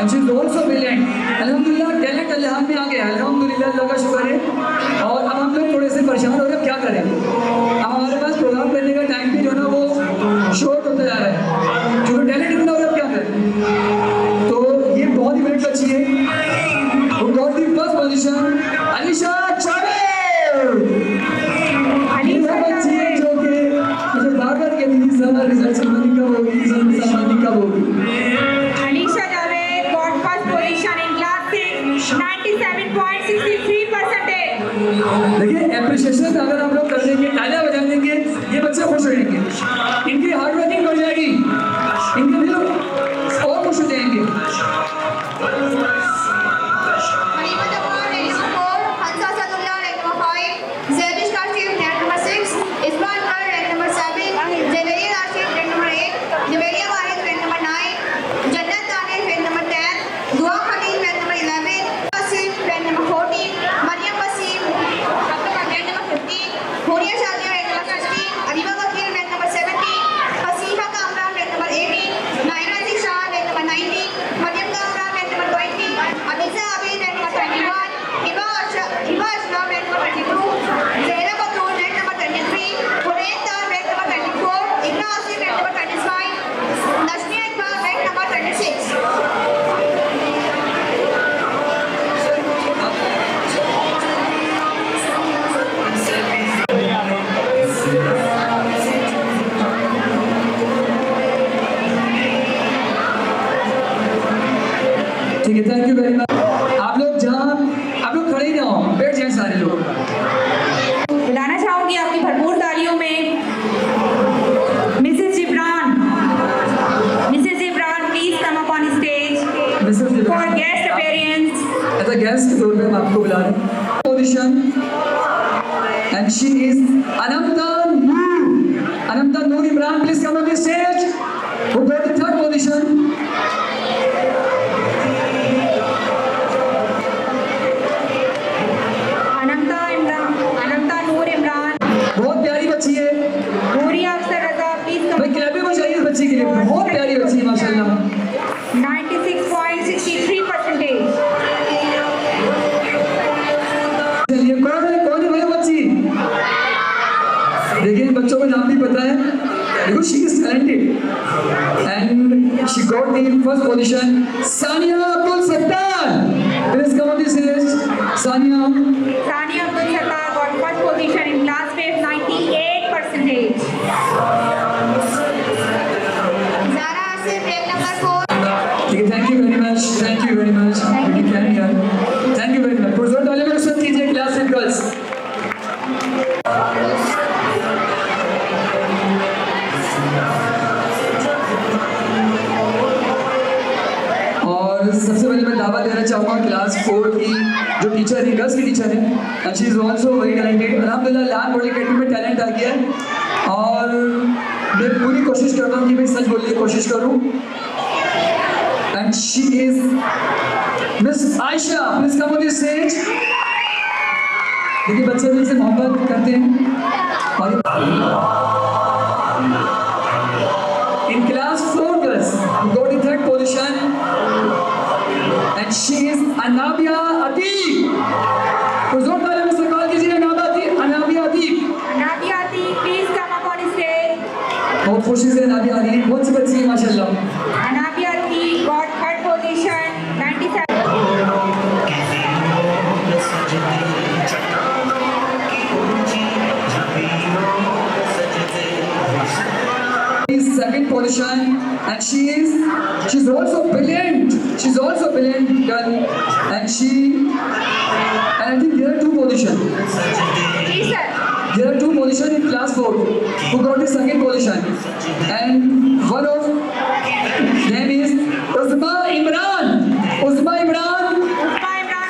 A: and she is also brilliant. अल्हम्दुलिल्लाह टैलेंट अल्लाह हाथ में आ गया। अल्हम्दुलिल्लाह अल्लाह का शुक्र है। और अब हम लोग थोड़े से परेशान हो रहे हैं, क्या करें। अब हमारे पास प्रोग्राम करने का टाइम भी जो है ना वो शॉर्ट होता जा रहा है क्योंकि टैलेंट इतना हो रहा है, अब क्या करें। तो ये बहुत ही बड़ी बच्ची है। वो got the first position. Alisha Chawer. ये वो बच्ची है जो कि मुझे बार-बार कहती थी सर रिजल्ट संबंधी कब होगी, रिजल्ट संबंधी कब होगी।
G: Alisha Javed got first position in class 6. 97.63%.
A: देखिए एप्रिशिएशन अगर हम लोग कर देंगे, तालियां बजा देंगे, ये बच्चे खुश रहेंगे, इनकी हार्ड वर्किंग बढ़ जाएगी, इनके दिल और खुश हो जाएंगे।
C: Halima Jawad, rank number 4, Hansa Sadullah, rank number 5, Zedish Kashif, rank number 6, Ismail Kar, rank number 7, Javeria Rashid, rank number 8, Javeria Wahid, rank number 9, Jannat Danish, rank number 10, Dua Khalil, rank number 11, Wasim, rank number 14, Mariam Wasim, rank number 15, Huria Shadia, rank number 16, Ariba Wakil, rank number 17, Fasiha Kamran, rank number 18, Naira Zisha, rank number 19, Mariam Kamran, rank number 20, Anisa Abid, rank number 21, Hiba Ashraf, rank number 22, Zahra Batul, rank number 23, Hunayn Tar, rank number 24, Iqra Asif, rank number 25, Nashmi Iqbal, rank number 26.
A: ठीक है, thank you very much. आप लोग खड़े ही ना हो, बैठ जाए सारे लोग।
G: बुलाना चाहूंगी आपकी भरपूर तालियों में Mrs Jibran, please come up on stage
A: Mrs
G: for guest appearance.
A: As a guest के तौर पे हम आपको बुला रहे हैं। Position and she is Ananta Noor Imran, please come on the stage. वो got the third position.
G: Ananta Noor Imran.
A: बहुत प्यारी बच्ची है
G: नूरिया अफसर रजा, प्लीज कम.
A: भाई, क्लैपिंग हो चाहिए इस बच्ची के लिए। बहुत प्यारी बच्ची है माशाल्लाह।
G: 96.63%.
A: चलिए कौन है भाई बच्ची? she got the first position. Sania Abdul Sattar. Please come on the stage. Sania.
G: Sania Abdul Sattar got first position in class with 98%.
C: Zara Asif, rank number 4.
A: Okay, thank you very much. Thank you very much. You can hear. Thank you very much. पुरजोर तालियों में रुखसत कीजिए class 8 girls. और सबसे पहले मैं दावा देना चाहूँगा क्लास 4 की जो टीचर है, गर्ल्स की टीचर है, and she is also very talented. अल्हम्दुलिल्लाह लैंड बॉडी अकेडमी में टैलेंट आ गया है और मैं पूरी कोशिश करता हूँ कि मैं सच बोलने की कोशिश करूँ. And she is miss Ayesha. Please come on the stage. देखिए बच्चे दिल से मोहब्बत करते हैं. और in class 4 girls who got the third position, and she is Anabia Ateek. तो जोर तालियों से कॉल कीजिए Anabia Ateek.
G: Nadia Ati, please come up on stage.
A: बहुत खुशी से Anabia आ रही है. बहुत सी बच्ची है माशाल्लाह.
G: Nadia Ati got third position, 97.
A: Second position, and she's also brilliant. She's also brilliant girl, and I think there are two positions.
G: Yes, sir.
A: There are two positions in class 4 who got the second position, and one of them is Uzma Imran.
G: Usma Imran,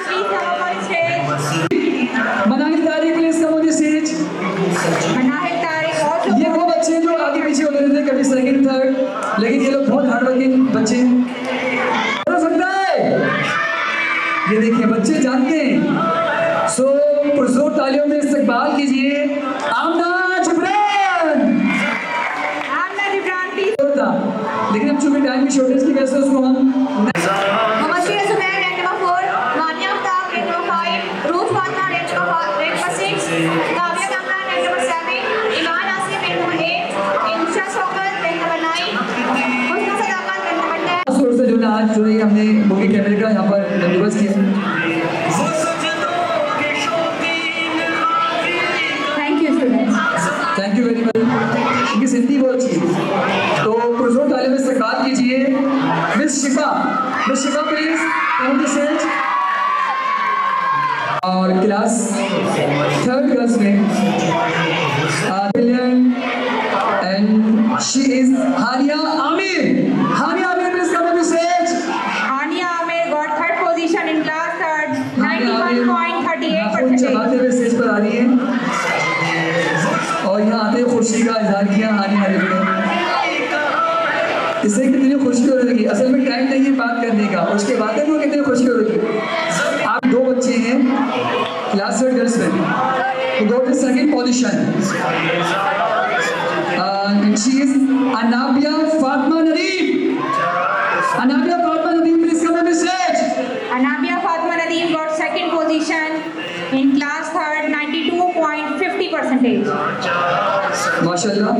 G: please come up on stage.
A: Manahil Tariq, please come on the stage.
G: Manahil Tariq also.
A: ये वो बच्चे हैं जो आगे पीछे होते रहते हैं, कभी सेकंड थर्ड, लेकिन ये लोग बहुत हार्ड वर्किंग बच्चे हैं. हो सकता है ये देखिए बच्चे जानते हैं. सो पुरजोर तालियों में इस्तकबाल कीजिए आमना जिब्रान.
G: Amna Gibran, please.
A: लेकिन अब चूंकि टाइम की शॉर्टेज की वजह से उसको हम
C: Mubashir Zubair, rank number 4. Mania Aftab, rank number 5. Ruth Fatma, rank number 6. Kavya Kamran, rank number 7. Iman Asif, rank number 8. Insha Shaukat, rank number 9. Husna Sadaqat, rank number 10.
A: Source से जो ना आज जो है हमने बुकी कैमरे का यहाँ पर बंदोबस्त किया.
G: Thank you, students.
A: Thank you very much. इनकी सिंधी बहुत अच्छी है. तो पुरजोर तालियों में इस्तकबाल कीजिए miss Shifa. Miss Shifa please come on the stage. और क्लास 3rd गर्ल्स में brilliant and she is Hania Aamir. Hania Aamir please come on the stage.
G: Ania Amir got third position in class 3rd,
A: चबाते
G: 91.38%.
A: हुए स्टेज पर आ रही है और यहाँ आते खुशी का इजहार किया हानिया आमिर ने. इससे कितनी खुशी हो रही है. असल में टाइम नहीं है बात करने का, उसके बाद वो कितनी खुशी हो रही है. आप दो बच्चे हैं क्लास 3rd गर्ल्स में who got the second position, and she is Anabia Fatma Nadeem. Anabia Fatma Nadeem, please come on the stage.
G: Anabia Fatma Nadeem got second position in class 3rd, 92.50%.
A: माशाल्लाह.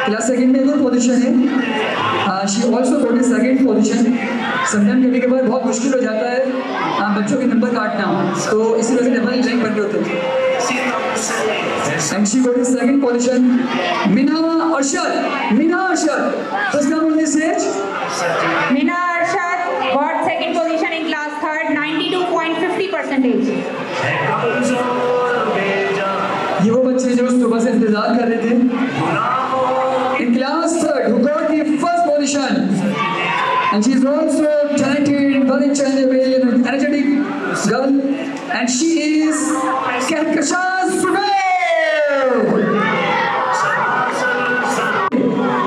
A: Class 2nd में एक और position है. She also got the second position. Sometime कभी कभार बहुत मुश्किल हो जाता है बच्चों के नंबर काटना, तो इसी वजह से डबल रैंक बन रहे होते हैं. And she got the second position. Meena Arshad. First come on the stage.
G: Mina Arshad got second position in class 3rd, 92.50%.
A: ये वो बच्चे जो सुबह से इंतजार कर रहे थे. In class 3rd who got the first position, and she is also talented, very changeable, and energetic girl, and she is Kehkashan Zubair.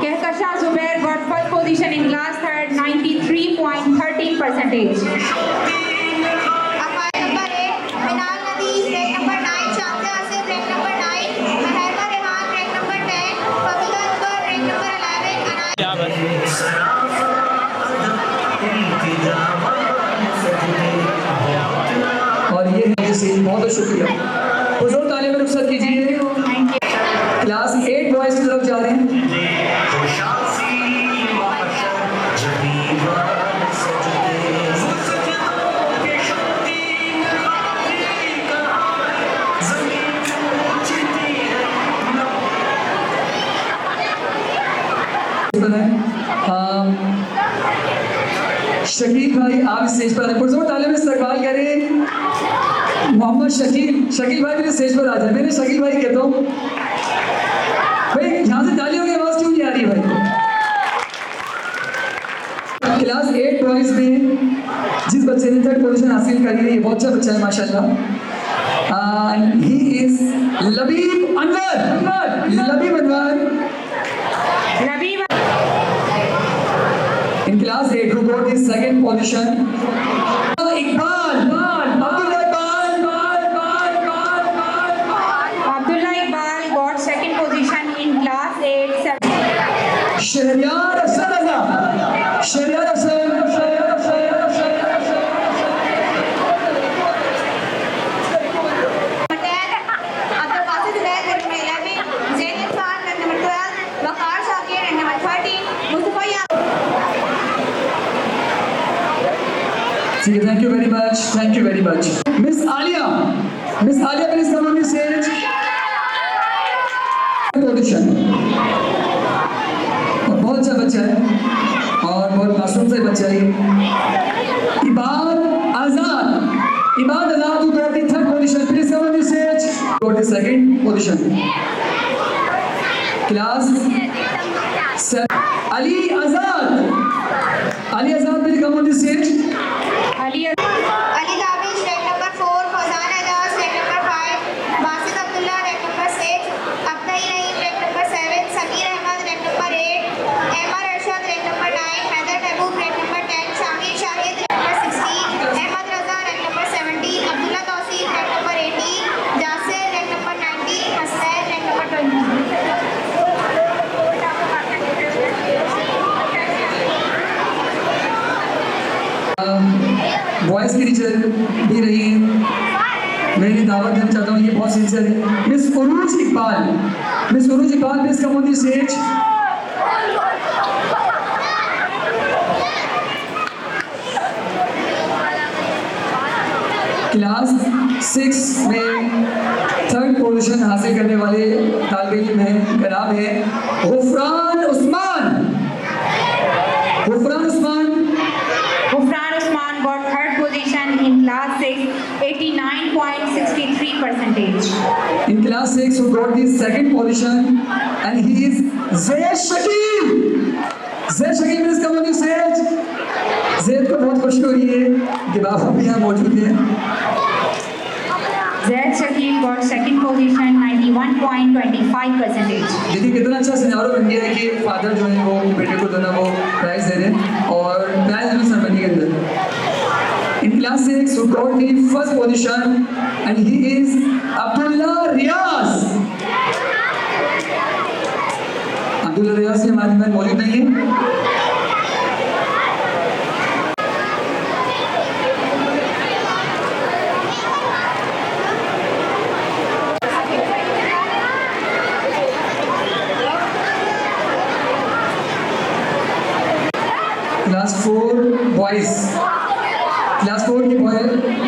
G: Kehkashan Zubair got first position in class 3rd, 93.13%.
C: Afai number 8. Minal Nadeem, rank number 9. Shamsa Asif, rank number 9. Meherba Rehan, rank number 10. Fabila Akbar, rank number 11.
A: और ये है ये scene. बहुत बहुत शुक्रिया. हुजूर तालियों में रुखसत कीजिए. क्लास 8 बॉयज की तरफ जा रहे हैं. शकील भाई आप इस स्टेज पर आए, पुरजोर तालियों में इस्तकबाल करें मोहम्मद शकील। शकील भाई मेरे स्टेज पर आ जाए। मैंने शकील भाई कहता हूँ भाई यहाँ से तालियों की आवाज़ क्यों नहीं आ रही भाई? क्लास 8 बॉयज में जिस बच्चे ने 3rd पोजीशन हासिल करी है, ये बहुत अच्छा बच्चा है माशाल्लाह। He is Labib Anwar. Labib Anwar
G: Labib
A: in class 8 who got the 2nd position.
G: Abdullah Iqbal got 2nd position in class 8.
A: Shahryar अफसर रजा। शहरियार अफसर
C: Abdul Qasim Zubair at number 11, Zain Irfan at number 12, Waqar Shakir at number 13, Mustafa Yaqub.
A: ठीक है, thank you very much, thank you very much. Miss Alia please come on the stage. Position और बहुत अच्छा बच्चा है और बहुत मासूम सा बच्चा है। इबाद आजाद who got the 3rd position, please come on the stage। got the 2nd position। class 7 Ali Azad please come on the stage।
G: Ali
C: Ali Davish, rank number 4, Fawzan Ajaz, rank number 5, Basit Abdullah, rank number 6, Abdai Naeem, rank number 7, Sameer Ahmad, rank number 8, Ahmad Arshad, rank number 9, Haider Mehboob, rank number 10, Shamir Shahid, rank number 16, Ahmad Raza, rank number 17, Abdullah Tawseef, rank number 18, Jasir, rank number 19, Hassan, rank number 20.
A: Boys की teacher भी रही हैं, मैं इन्हें दावत देना चाहता हूँ, ये बहुत सिंसियर है। Miss Urooj Iqbal please come on the stage. Class 6 में 3rd पोजीशन हासिल करने वाले तालिब इल्म हैं, का नाम है Gufran Usman.
G: Gufran Usman got 3rd position in class 6, 89.63%.
A: In class 6 who got the 2nd position and he is Zayd Shakil please come on the stage। ज़ैद को बहुत खुशी हो रही है कि बाबा भी यहाँ मौजूद हैं।
G: Zaid Shakil got 2nd position, 91.25%.
A: देखिए कितना अच्छा सिनारो बन गया है कि फादर जो है वो बेटे को दोनों को प्राइज दे रहे हैं और प्राइज भी सेरेमनी के अंदर। In class 6 who got the 1st position and he is Abdullah Riaz से हमारे में मौजूद नहीं है। क्लास 4 बॉयज़ की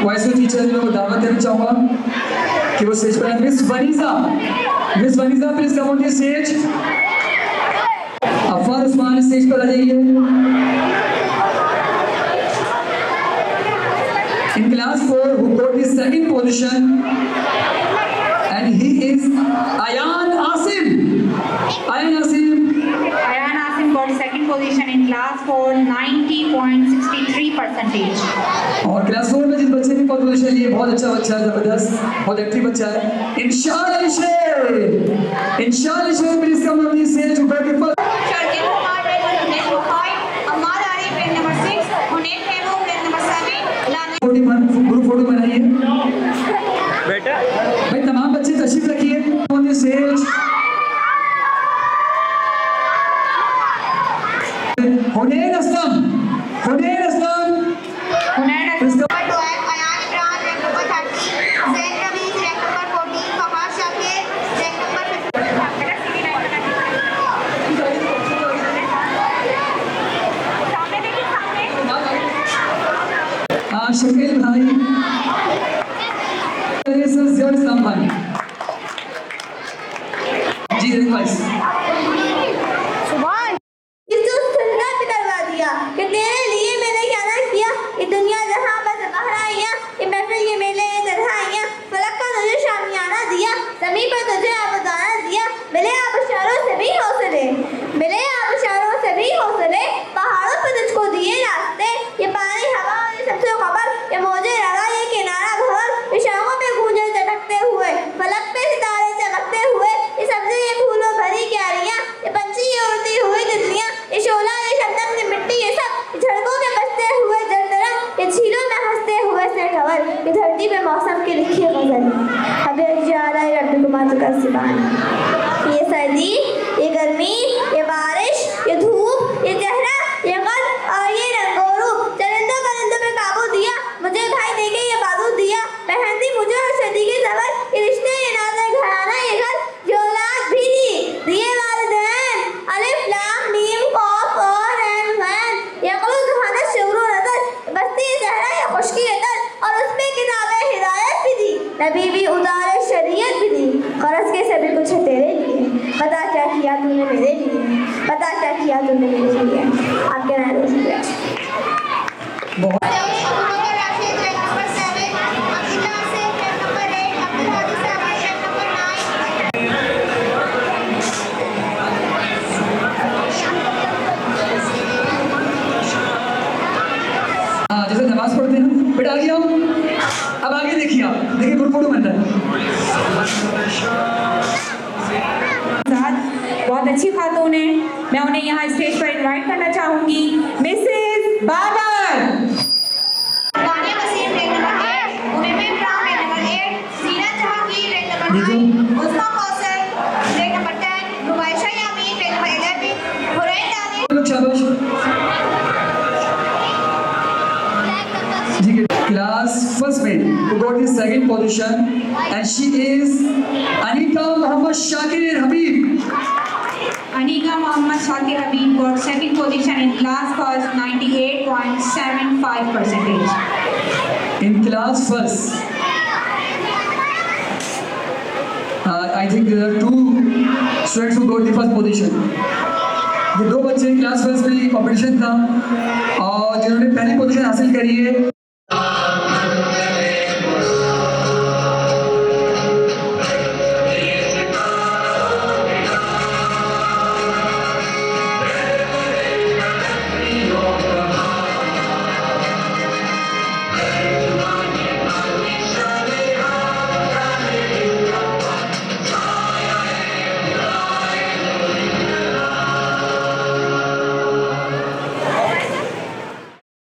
A: बॉयज़ को टीचर में वो दावत देना चाहूँगा कि वो स्टेज पर आए। Miss Waniza please come on the stage. Afar Usman stage पर आ जाइए। In class 4 who got the 2nd position and he is Ayan Asim
G: got 2nd position in class 4, 90.63%.
A: और क्लास 4 में जिस बच्चे ने पोजीशन ली है बहुत अच्छा बच्चा है, जबरदस्त, बहुत एक्टिव बच्चा है। इंशाअल्लाह please come on the stage.
C: Sharjeel Kumar, rank number 5, Ammar Arif, rank number 6, Hunain Mehboob, rank number 7,
A: group photo बनाइए बेटा। भाई तमाम बच्चे तशरीफ रखिए on the stage. Hunain Aslam
C: Ayan Imran, rank number 30, Zain Rameez, rank number 14, Waqar Shakir, rank number
A: 15। Shakeel भाई इस्लाम भाई जी request.
C: सुन्नत करवा दिया कि तेरे लिए मैंने क्या ना मुनसिबान। ये सर्दी, ये गर्मी, ये बारिश, ये धूप, ये चेहरा, ये कद और ये रंगोरूप, चरिंदों परिंदों पे काबू दिया, मुझे उठाई देके ये बाजू दिया, पहनती मुझे और सदी की सबर, ये रिश्ते, ये नाज़े घराना, ये घर, ये औलाद भी दी, दिए वालिदैन, अलिफ लाम मीम कॉफ और ऐन वैन, ये क़ुलूब ज़ुहाना शुरू नज़र, बस्ती सहरा, ये खुशकी तर, और उसमें किताबे हिदायत भी दी, नबी भी उतारे शरीयत भी दी, ग़रज़ के सभी कुछ है तेरे लिए, बता क्या किया तूने मेरे लिए, बता क्या किया तूने मेरे लिए। आपके नाम शुक्रिया।
A: हाँ, जैसे नमाज पढ़ते हैं ना, बेटा आगे आओ। अब आगे देखिए, आप देखिए गुरफोटो बनता है।
G: बहुत अच्छी खातून है, मैं उन्हें यहाँ स्टेज पर इनवाइट करना चाहूंगी। Mrs Babar.
C: Tania Wasim rank number 8, Umme Ibrahim rank number 8, Seena Jahangir rank number 9, Usma Kausar rank number 10, Rubaisha Yameen rank number 11, Hurain Danish
A: लोग शाबाश। जी क्लास फर्स्ट में who got the second position and she is Anika Muhammad Shakir Habib.
G: Anika Muhammad Shakir Habib got second position in class first, 98.75%.
A: In class first, I think there are two students who got the first position. ये दो बच्चे class first में competition था और जिन्होंने पहली position हासिल करी है